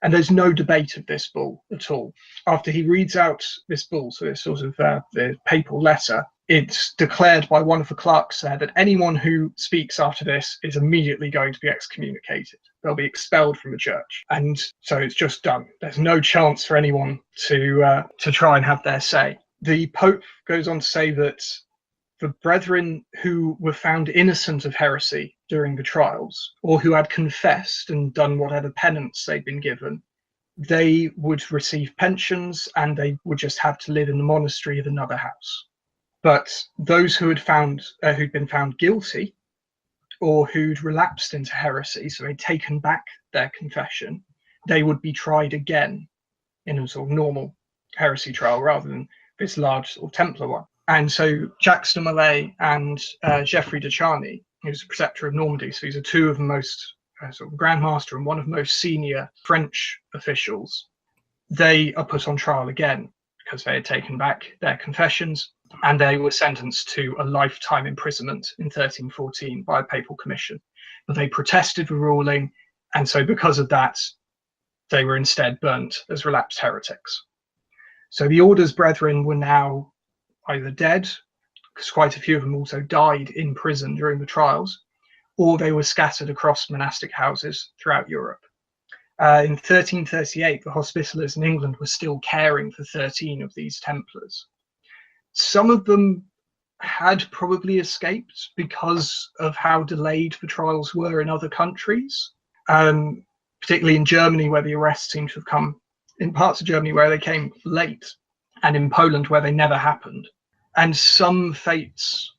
And there's no debate of this bull at all. After he reads out this bull, so it's sort of the papal letter, it's declared by one of the clerks there that anyone who speaks after this is immediately going to be excommunicated. They'll be expelled from the church. And so it's just done. There's no chance for anyone to try and have their say. The Pope goes on to say that the brethren who were found innocent of heresy during the trials, or who had confessed and done whatever penance they'd been given, they would receive pensions and they would just have to live in the monastery of another house. But those who who'd been found guilty, or who'd relapsed into heresy, so they'd taken back their confession, they would be tried again in a sort of normal heresy trial rather than this large sort of Templar one. And so Jacques de Molay and Geoffrey de Charny, who's a preceptor of Normandy, so these are two of the most sort of Grand Master and one of the most senior French officials, they are put on trial again because they had taken back their confessions, and they were sentenced to a lifetime imprisonment in 1314 by a papal commission. But they protested the ruling, and so because of that, they were instead burnt as relapsed heretics. So the order's brethren were now either dead, because quite a few of them also died in prison during the trials, or they were scattered across monastic houses throughout Europe. In 1338, the Hospitallers in England were still caring for 13 of these Templars. Some of them had probably escaped because of how delayed the trials were in other countries, particularly in Germany, where the arrests seem to have come, in parts of Germany where they came late, and in Poland where they never happened. And some fates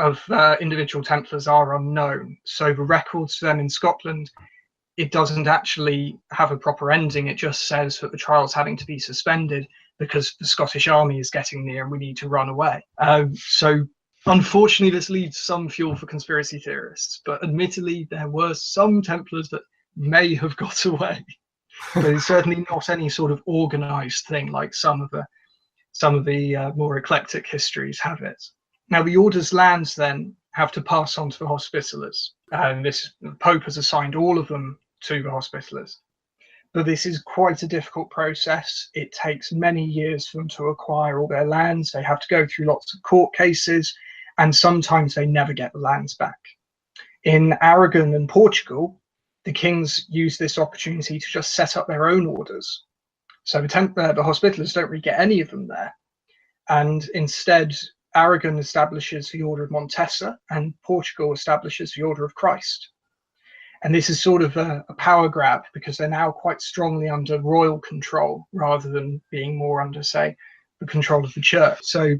of individual Templars are unknown. So the records for them in Scotland, it doesn't actually have a proper ending. It just says that the trial's having to be suspended because the Scottish army is getting near and we need to run away. So unfortunately, this leaves some fuel for conspiracy theorists, but admittedly, there were some Templars that may have got away. But it's certainly not any sort of organized thing like some of the more eclectic histories have it. Now, the order's lands then have to pass on to the Hospitallers, and the Pope has assigned all of them to the Hospitallers. But this is quite a difficult process. It takes many years for them to acquire all their lands. They have to go through lots of court cases, and sometimes they never get the lands back. In Aragon and Portugal, the kings use this opportunity to just set up their own orders. So the Hospitallers don't really get any of them there. And instead, Aragon establishes the Order of Montesa and Portugal establishes the Order of Christ. And this is sort of a power grab because they're now quite strongly under royal control rather than being more under, say, the control of the church. So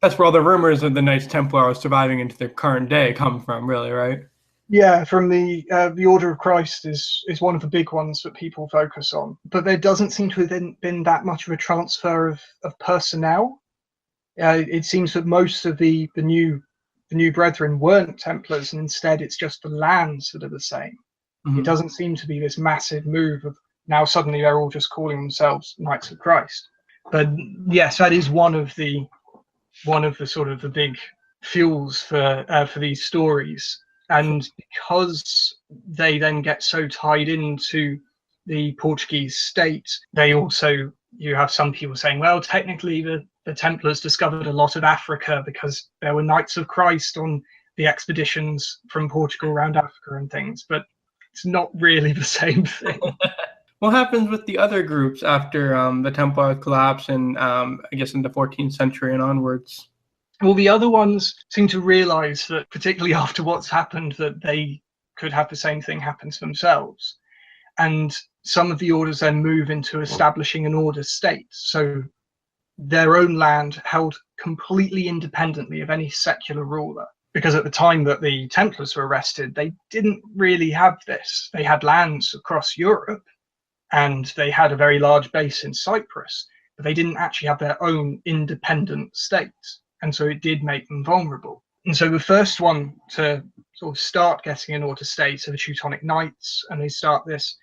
that's where all the rumors of the Knights Templar surviving into the current day come from, really, right? Yeah, from the Order of Christ is one of the big ones that people focus on. But there doesn't seem to have been that much of a transfer of personnel. It seems that most of the new brethren weren't Templars, and instead it's just the lands that are the same. Mm-hmm. It doesn't seem to be this massive move of now suddenly they're all just calling themselves Knights of Christ. But yes, that is one of the sort of the big fuels for these stories. And because they then get so tied into the Portuguese state, you have some people saying, well, technically the Templars discovered a lot of Africa because there were Knights of Christ on the expeditions from Portugal around Africa and things, but it's not really the same thing. What happens with the other groups after the Templar collapse and I guess in the 14th century and onwards? Well, the other ones seem to realize that, particularly after what's happened, that they could have the same thing happen to themselves. And some of the orders then move into establishing an order state. So their own land held completely independently of any secular ruler. Because at the time that the Templars were arrested, they didn't really have this. They had lands across Europe and they had a very large base in Cyprus, but they didn't actually have their own independent state. And so it did make them vulnerable. And so the first one to sort of start getting an order state are the Teutonic Knights, and they start this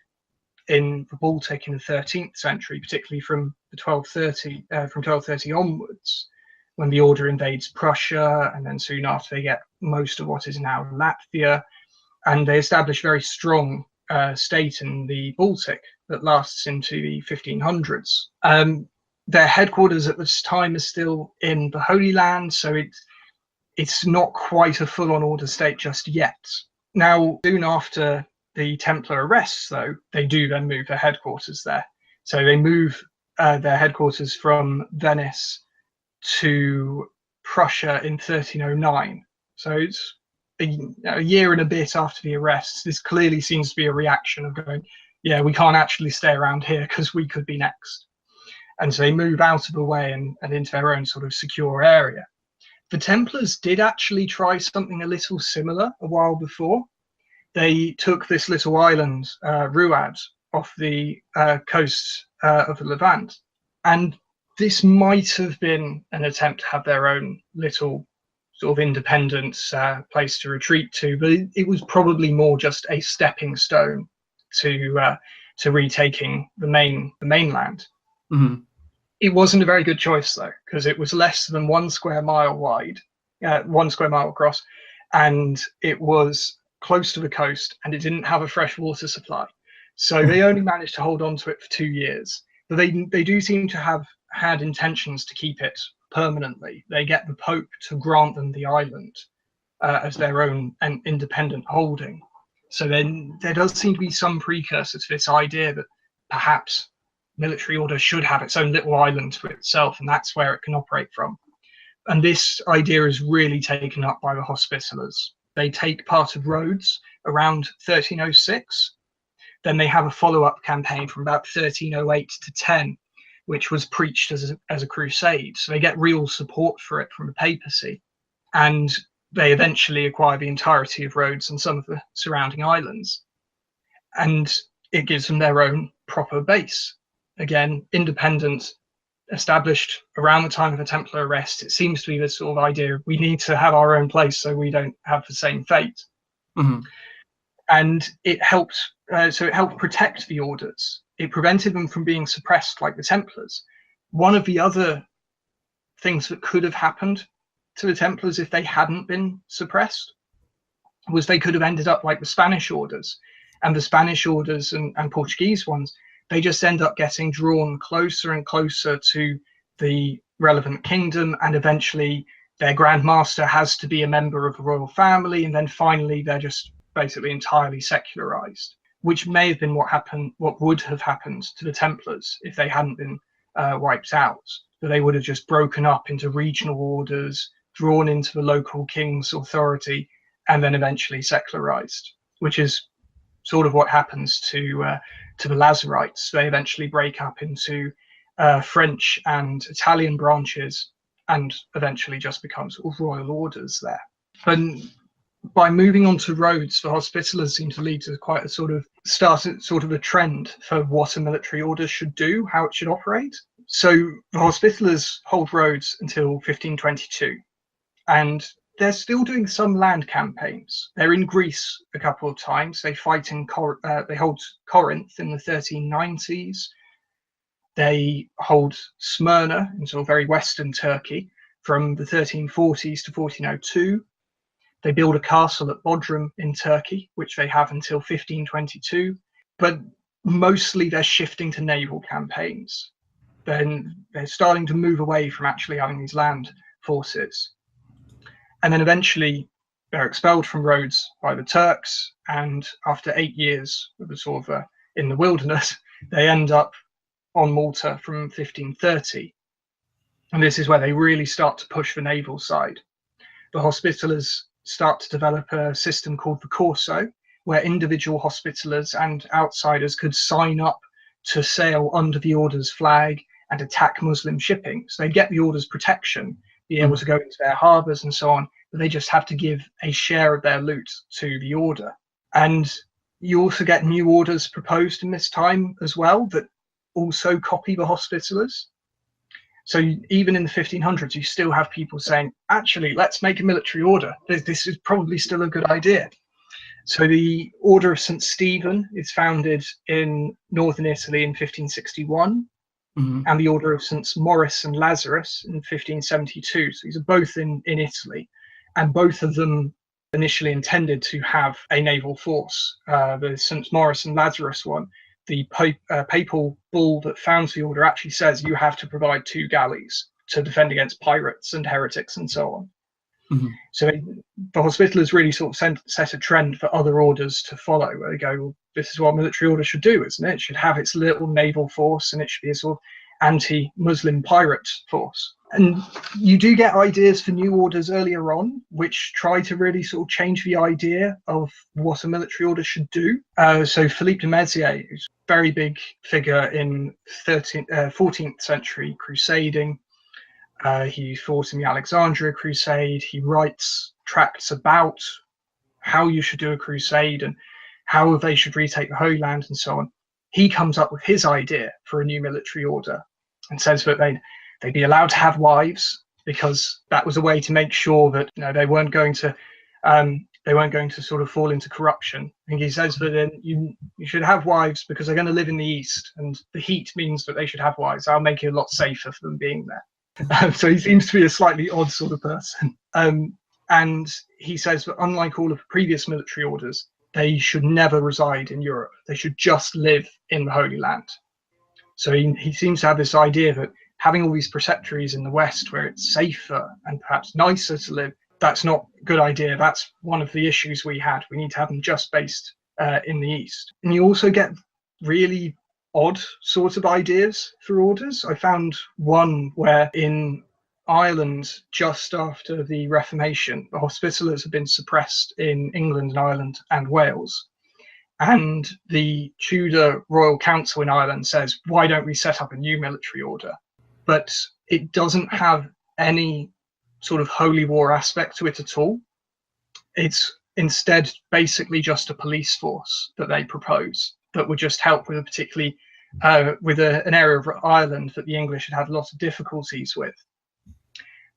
in the Baltic in the 13th century, particularly from 1230 onwards, when the order invades Prussia, and then soon after they get most of what is now Latvia, and they establish very strong state in the Baltic that lasts into the 1500s. Their headquarters at this time are still in the Holy Land, so it's not quite a full-on order state just yet. Now, soon after the Templar arrests, though, they do then move their headquarters there. So they move their headquarters from Venice to Prussia in 1309. So it's a year and a bit after the arrests. This clearly seems to be a reaction of going, yeah, we can't actually stay around here because we could be next. And so they move out of the way and into their own sort of secure area. The Templars did actually try something a little similar a while before. They took this little island, Ruad, off the coast of the Levant. And this might have been an attempt to have their own little sort of independent place to retreat to, but it was probably more just a stepping stone to retaking the mainland. Mm-hmm. It wasn't a very good choice, though, because it was less than 1 square mile wide, 1 square mile across, and it was close to the coast, and it didn't have a fresh water supply. So they only managed to hold on to it for 2 years. But they do seem to have had intentions to keep it permanently. They get the Pope to grant them the island as their own and independent holding. So then there does seem to be some precursor to this idea that perhaps military order should have its own little island to itself, and that's where it can operate from. And this idea is really taken up by the Hospitallers. They take part of Rhodes around 1306. Then they have a follow-up campaign from about 1308 to 10, which was preached as a crusade. So they get real support for it from the papacy. And they eventually acquire the entirety of Rhodes and some of the surrounding islands. And it gives them their own proper base. Again, independent, established around the time of the Templar arrest. It seems to be this sort of idea of we need to have our own place so we don't have the same fate. Mm-hmm. And it helped, so it helped protect the orders. It prevented them from being suppressed like the Templars. One of the other things that could have happened to the Templars if they hadn't been suppressed was they could have ended up like the Spanish orders. And the Spanish orders and Portuguese ones, they just end up getting drawn closer and closer to the relevant kingdom, and eventually their Grand Master has to be a member of the royal family, and then finally they're just basically entirely secularized, which may have been what would have happened to the Templars if they hadn't been wiped out. That they would have just broken up into regional orders, drawn into the local king's authority, and then eventually secularized, which is sort of what happens to the Lazarites. They eventually break up into French and Italian branches, and eventually just become sort of royal orders there. But by moving on to Rhodes, the Hospitallers seem to lead to quite a sort of a trend for what a military order should do, how it should operate. So the Hospitallers hold Rhodes until 1522, and they're still doing some land campaigns. They're in Greece a couple of times. They fight in they hold Corinth in the 1390s. They hold Smyrna in sort of very western Turkey from the 1340s to 1402. They build a castle at Bodrum in Turkey, which they have until 1522. But mostly they're shifting to naval campaigns. Then they're starting to move away from actually having these land forces. And then eventually they're expelled from Rhodes by the Turks, and after 8 years of a sort of in the wilderness, they end up on Malta from 1530. And this is where they really start to push the naval side. The Hospitallers start to develop a system called the Corso, where individual Hospitallers and outsiders could sign up to sail under the order's flag and attack Muslim shipping. So they get the order's protection, be able to go into their harbours and so on, but they just have to give a share of their loot to the order. And you also get new orders proposed in this time as well that also copy the Hospitallers. So even in the 1500s, you still have people saying, actually, let's make a military order. This is probably still a good idea. So the Order of St. Stephen is founded in northern Italy in 1561. Mm-hmm. And the Order of St. Maurice and Lazarus in 1572. So these are both in Italy, and both of them initially intended to have a naval force. The St. Maurice and Lazarus one, the papal bull that founds the order actually says you have to provide 2 galleys to defend against pirates and heretics and so on. Mm-hmm. So the Hospitallers really sort of set a trend for other orders to follow, where they go, well, this is what military order should do, isn't it? It should have its little naval force, and it should be a sort of anti-Muslim pirate force. And you do get ideas for new orders earlier on, which try to really sort of change the idea of what a military order should do. So Philippe de Mézières, who's a very big figure in 14th century crusading. He fought in the Alexandria Crusade. He writes tracts about how you should do a crusade and how they should retake the Holy Land and so on. He comes up with his idea for a new military order and says that they'd be allowed to have wives, because that was a way to make sure that they weren't going to sort of fall into corruption. And he says that then you should have wives because they're going to live in the East, and the heat means that they should have wives. I'll make it a lot safer for them being there. So he seems to be a slightly odd sort of person. And he says that unlike all of the previous military orders, they should never reside in Europe. They should just live in the Holy Land. So he seems to have this idea that having all these preceptories in the West where it's safer and perhaps nicer to live, that's not a good idea. That's one of the issues we had. We need to have them just based in the East. And you also get really odd sorts of ideas for orders. I found one where in Ireland, just after the Reformation, the Hospitallers had been suppressed in England and Ireland and Wales. And the Tudor Royal Council in Ireland says, why don't we set up a new military order? But it doesn't have any sort of holy war aspect to it at all. It's instead basically just a police force that they propose that would just help with a particularly an area of Ireland that the English had had a lot of difficulties with.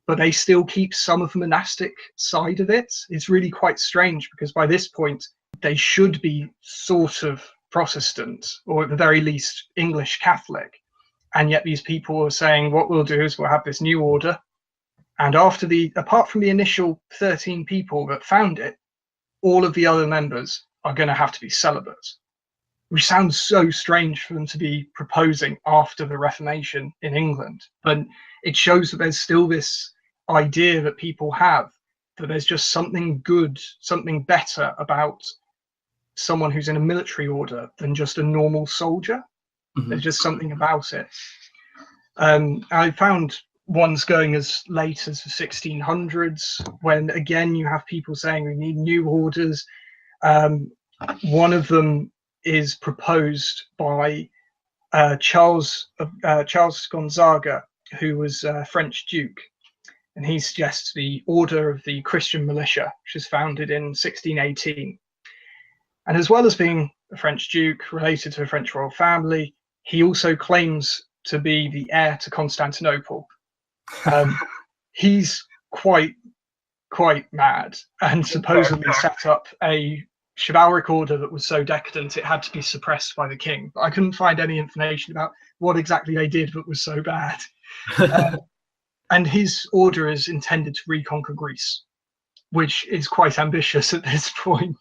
But they still keep some of the monastic side of it. It's really quite strange because by this point they should be sort of Protestant, or at the very least English Catholic, and yet these people are saying what we'll do is we'll have this new order, and apart from the initial 13 people that found it, all of the other members are going to have to be celibate, which sounds so strange for them to be proposing after the Reformation in England. But it shows that there's still this idea that people have that there's just something good, something better about someone who's in a military order than just a normal soldier. Mm-hmm. There's just something about it. I found ones going as late as the 1600s, when again you have people saying we need new orders. One of them is proposed by Charles Gonzaga, who was a French Duke, and he suggests the Order of the Christian Militia, which was founded in 1618. And as well as being a French Duke related to a French royal family, he also claims to be the heir to Constantinople. He's quite mad, and supposedly set up a chivalric order that was so decadent it had to be suppressed by the king. But I couldn't find any information about what exactly they did that was so bad. And his order is intended to reconquer Greece, which is quite ambitious at this point.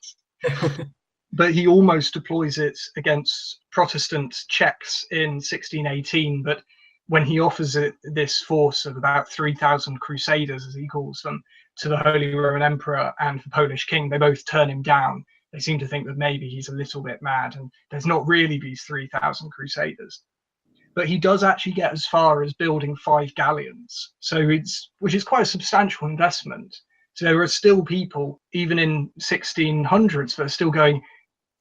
But he almost deploys it against Protestant Czechs in 1618. But when he offers it this force of about 3,000 crusaders, as he calls them, to the Holy Roman Emperor and the Polish king, they both turn him down. They seem to think that maybe he's a little bit mad and there's not really these 3,000 crusaders. But he does actually get as far as building 5 galleons, which is quite a substantial investment. So there are still people, even in 1600s, that are still going,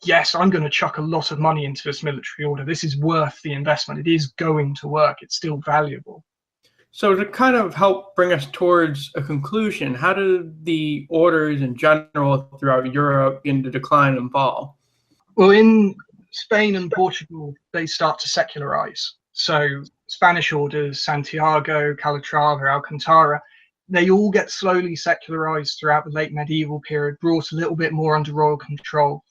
yes, I'm going to chuck a lot of money into this military order. This is worth the investment. It is going to work. It's still valuable. So to kind of help bring us towards a conclusion, how do the orders in general throughout Europe begin to decline and fall? Well, in Spain and Portugal, they start to secularize. So Spanish orders, Santiago, Calatrava, Alcantara, they all get slowly secularized throughout the late medieval period, brought a little bit more under royal control.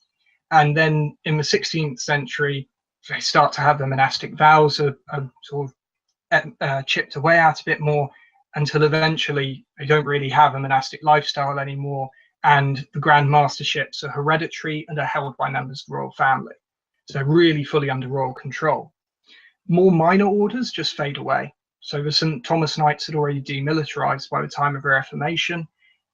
And then in the 16th century, they start to have the monastic vows are sort of chipped away at a bit more, until eventually they don't really have a monastic lifestyle anymore. And the Grand Masterships are hereditary and are held by members of the royal family. So really fully under royal control. More minor orders just fade away. So the St. Thomas Knights had already demilitarized by the time of the Reformation,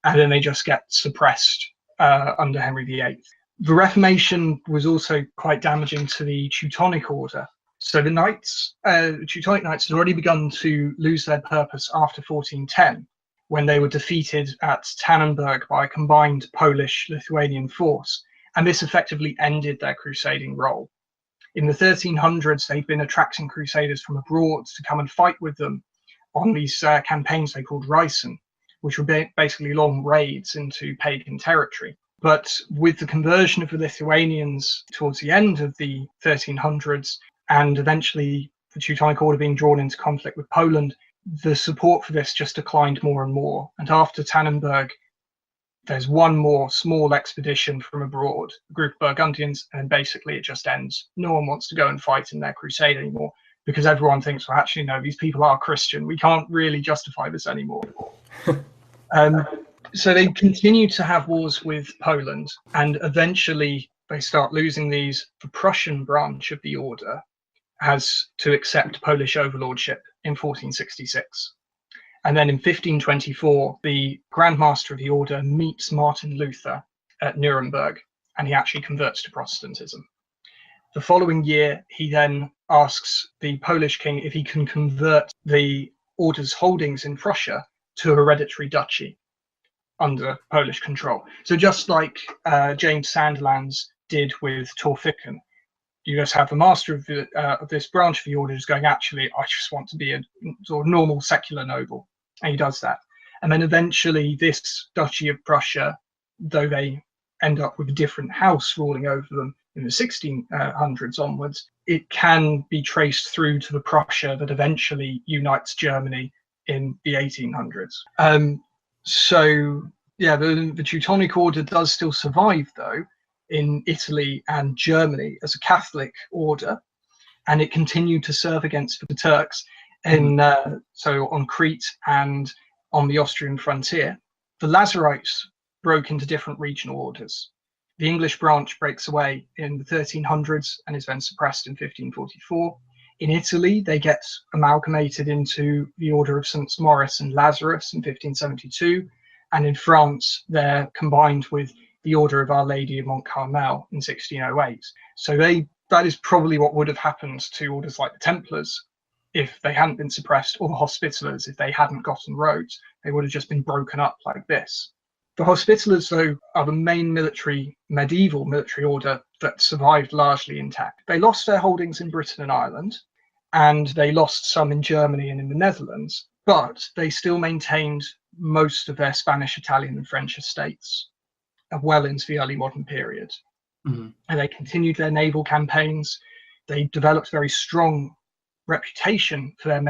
and then they just get suppressed under Henry VIII. The Reformation was also quite damaging to the Teutonic Order. So the Knights, Teutonic Knights had already begun to lose their purpose after 1410, when they were defeated at Tannenberg by a combined Polish-Lithuanian force, and this effectively ended their crusading role. In the 1300s, they'd been attracting crusaders from abroad to come and fight with them on these campaigns they called Reisen, which were basically long raids into pagan territory. But with the conversion of the Lithuanians towards the end of the 1300s, and eventually the Teutonic Order being drawn into conflict with Poland, the support for this just declined more and more. And after Tannenberg, there's one more small expedition from abroad, a group of Burgundians, and basically it just ends. No one wants to go and fight in their crusade anymore, because everyone thinks, well, actually, no, these people are Christian. We can't really justify this anymore. So they continue to have wars with Poland, and eventually they start losing these. The Prussian branch of the order has to accept Polish overlordship in 1466. And then in 1524, the Grand Master of the Order meets Martin Luther at Nuremberg, and he actually converts to Protestantism. The following year, he then asks the Polish king if he can convert the order's holdings in Prussia to a hereditary duchy under Polish control. So just like James Sandilands did with Torfiken, you just have the master of this branch of the order who's going, actually, I just want to be a sort of normal secular noble. And he does that. And then eventually this Duchy of Prussia, though they end up with a different house ruling over them in the 1600s onwards, it can be traced through to the Prussia that eventually unites Germany in the 1800s. So, yeah, the Teutonic Order does still survive, though, in Italy and Germany as a Catholic order, and it continued to serve against the Turks so on Crete and on the Austrian frontier. The Lazarites broke into different regional orders. The English branch breaks away in the 1300s and is then suppressed in 1544. In Italy, they get amalgamated into the Order of St. Maurice and Lazarus in 1572, and in France, they're combined with the Order of Our Lady of Mont Carmel in 1608. So that is probably what would have happened to orders like the Templars if they hadn't been suppressed, or the Hospitallers if they hadn't gotten Rhodes. They would have just been broken up like this. The Hospitallers, though, are the main medieval military order that survived largely intact. They lost their holdings in Britain and Ireland, and they lost some in Germany and in the Netherlands, but they still maintained most of their Spanish, Italian, and French estates well into the early modern period. And they continued their naval campaigns. They developed very strong reputation for their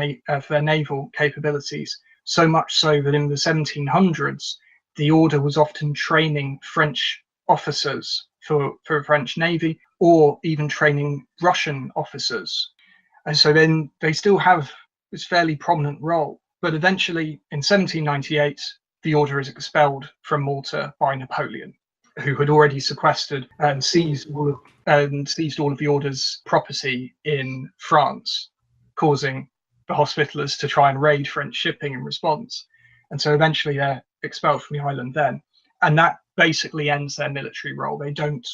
naval capabilities, so much so that in the 1700s, the order was often training French officers for a French navy, or even training Russian officers. And so then they still have this fairly prominent role. But eventually, in 1798, the order is expelled from Malta by Napoleon, who had already sequestered and seized all of the order's property in France, causing the Hospitallers to try and raid French shipping in response. And so eventually they're expelled from the island then. And that basically ends their military role. They don't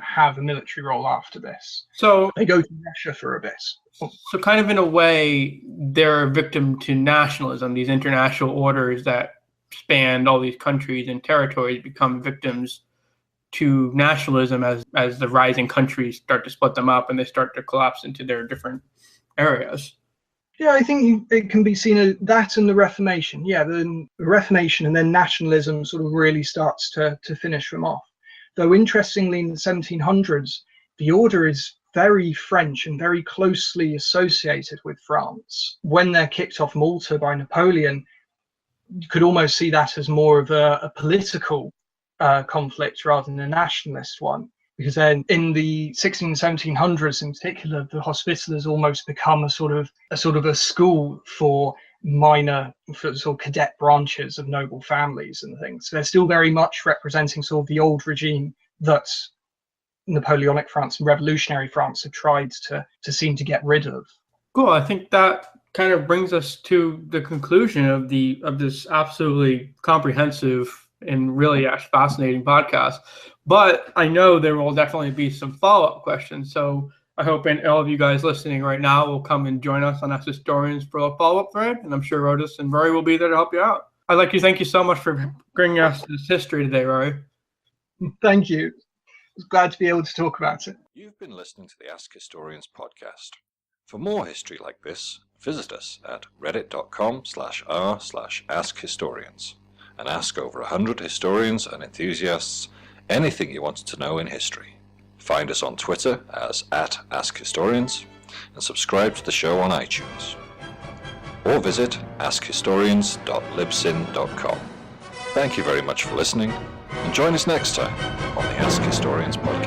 have a military role after this. So they go to Russia for a bit. So kind of in a way, they're a victim to nationalism. These international orders that spanned all these countries and territories become victims to nationalism as the rising countries start to split them up and they start to collapse into their different areas. Yeah, I think it can be seen as that and the Reformation. Yeah, the Reformation and then nationalism sort of really starts to finish them off. Though interestingly, in the 1700s, the order is very French and very closely associated with France. When they're kicked off Malta by Napoleon, you could almost see that as more of a political conflict rather than a nationalist one. Because then in the 1700s in particular, the Hospitallers almost become a sort of a school for sort of cadet branches of noble families and things. So they're still very much representing sort of the old regime that Napoleonic France and revolutionary France have tried to seem to get rid of. Cool. I think that kind of brings us to the conclusion of this absolutely comprehensive and really fascinating podcast. But I know there will definitely be some follow-up questions. So I hope all of you guys listening right now will come and join us on AskHistorians for a follow-up thread. And I'm sure Rhodis and Rory will be there to help you out. I'd like to thank you so much for bringing us this history today, Rory. Thank you. I was glad to be able to talk about it. You've been listening to the Ask Historians podcast. For more history like this, visit us at reddit.com/r/AskHistorians and ask over 100 historians and enthusiasts anything you wanted to know in history. Find us on Twitter as @AskHistorians and subscribe to the show on iTunes. Or visit askhistorians.libsyn.com. Thank you very much for listening, and join us next time on the Ask Historians podcast.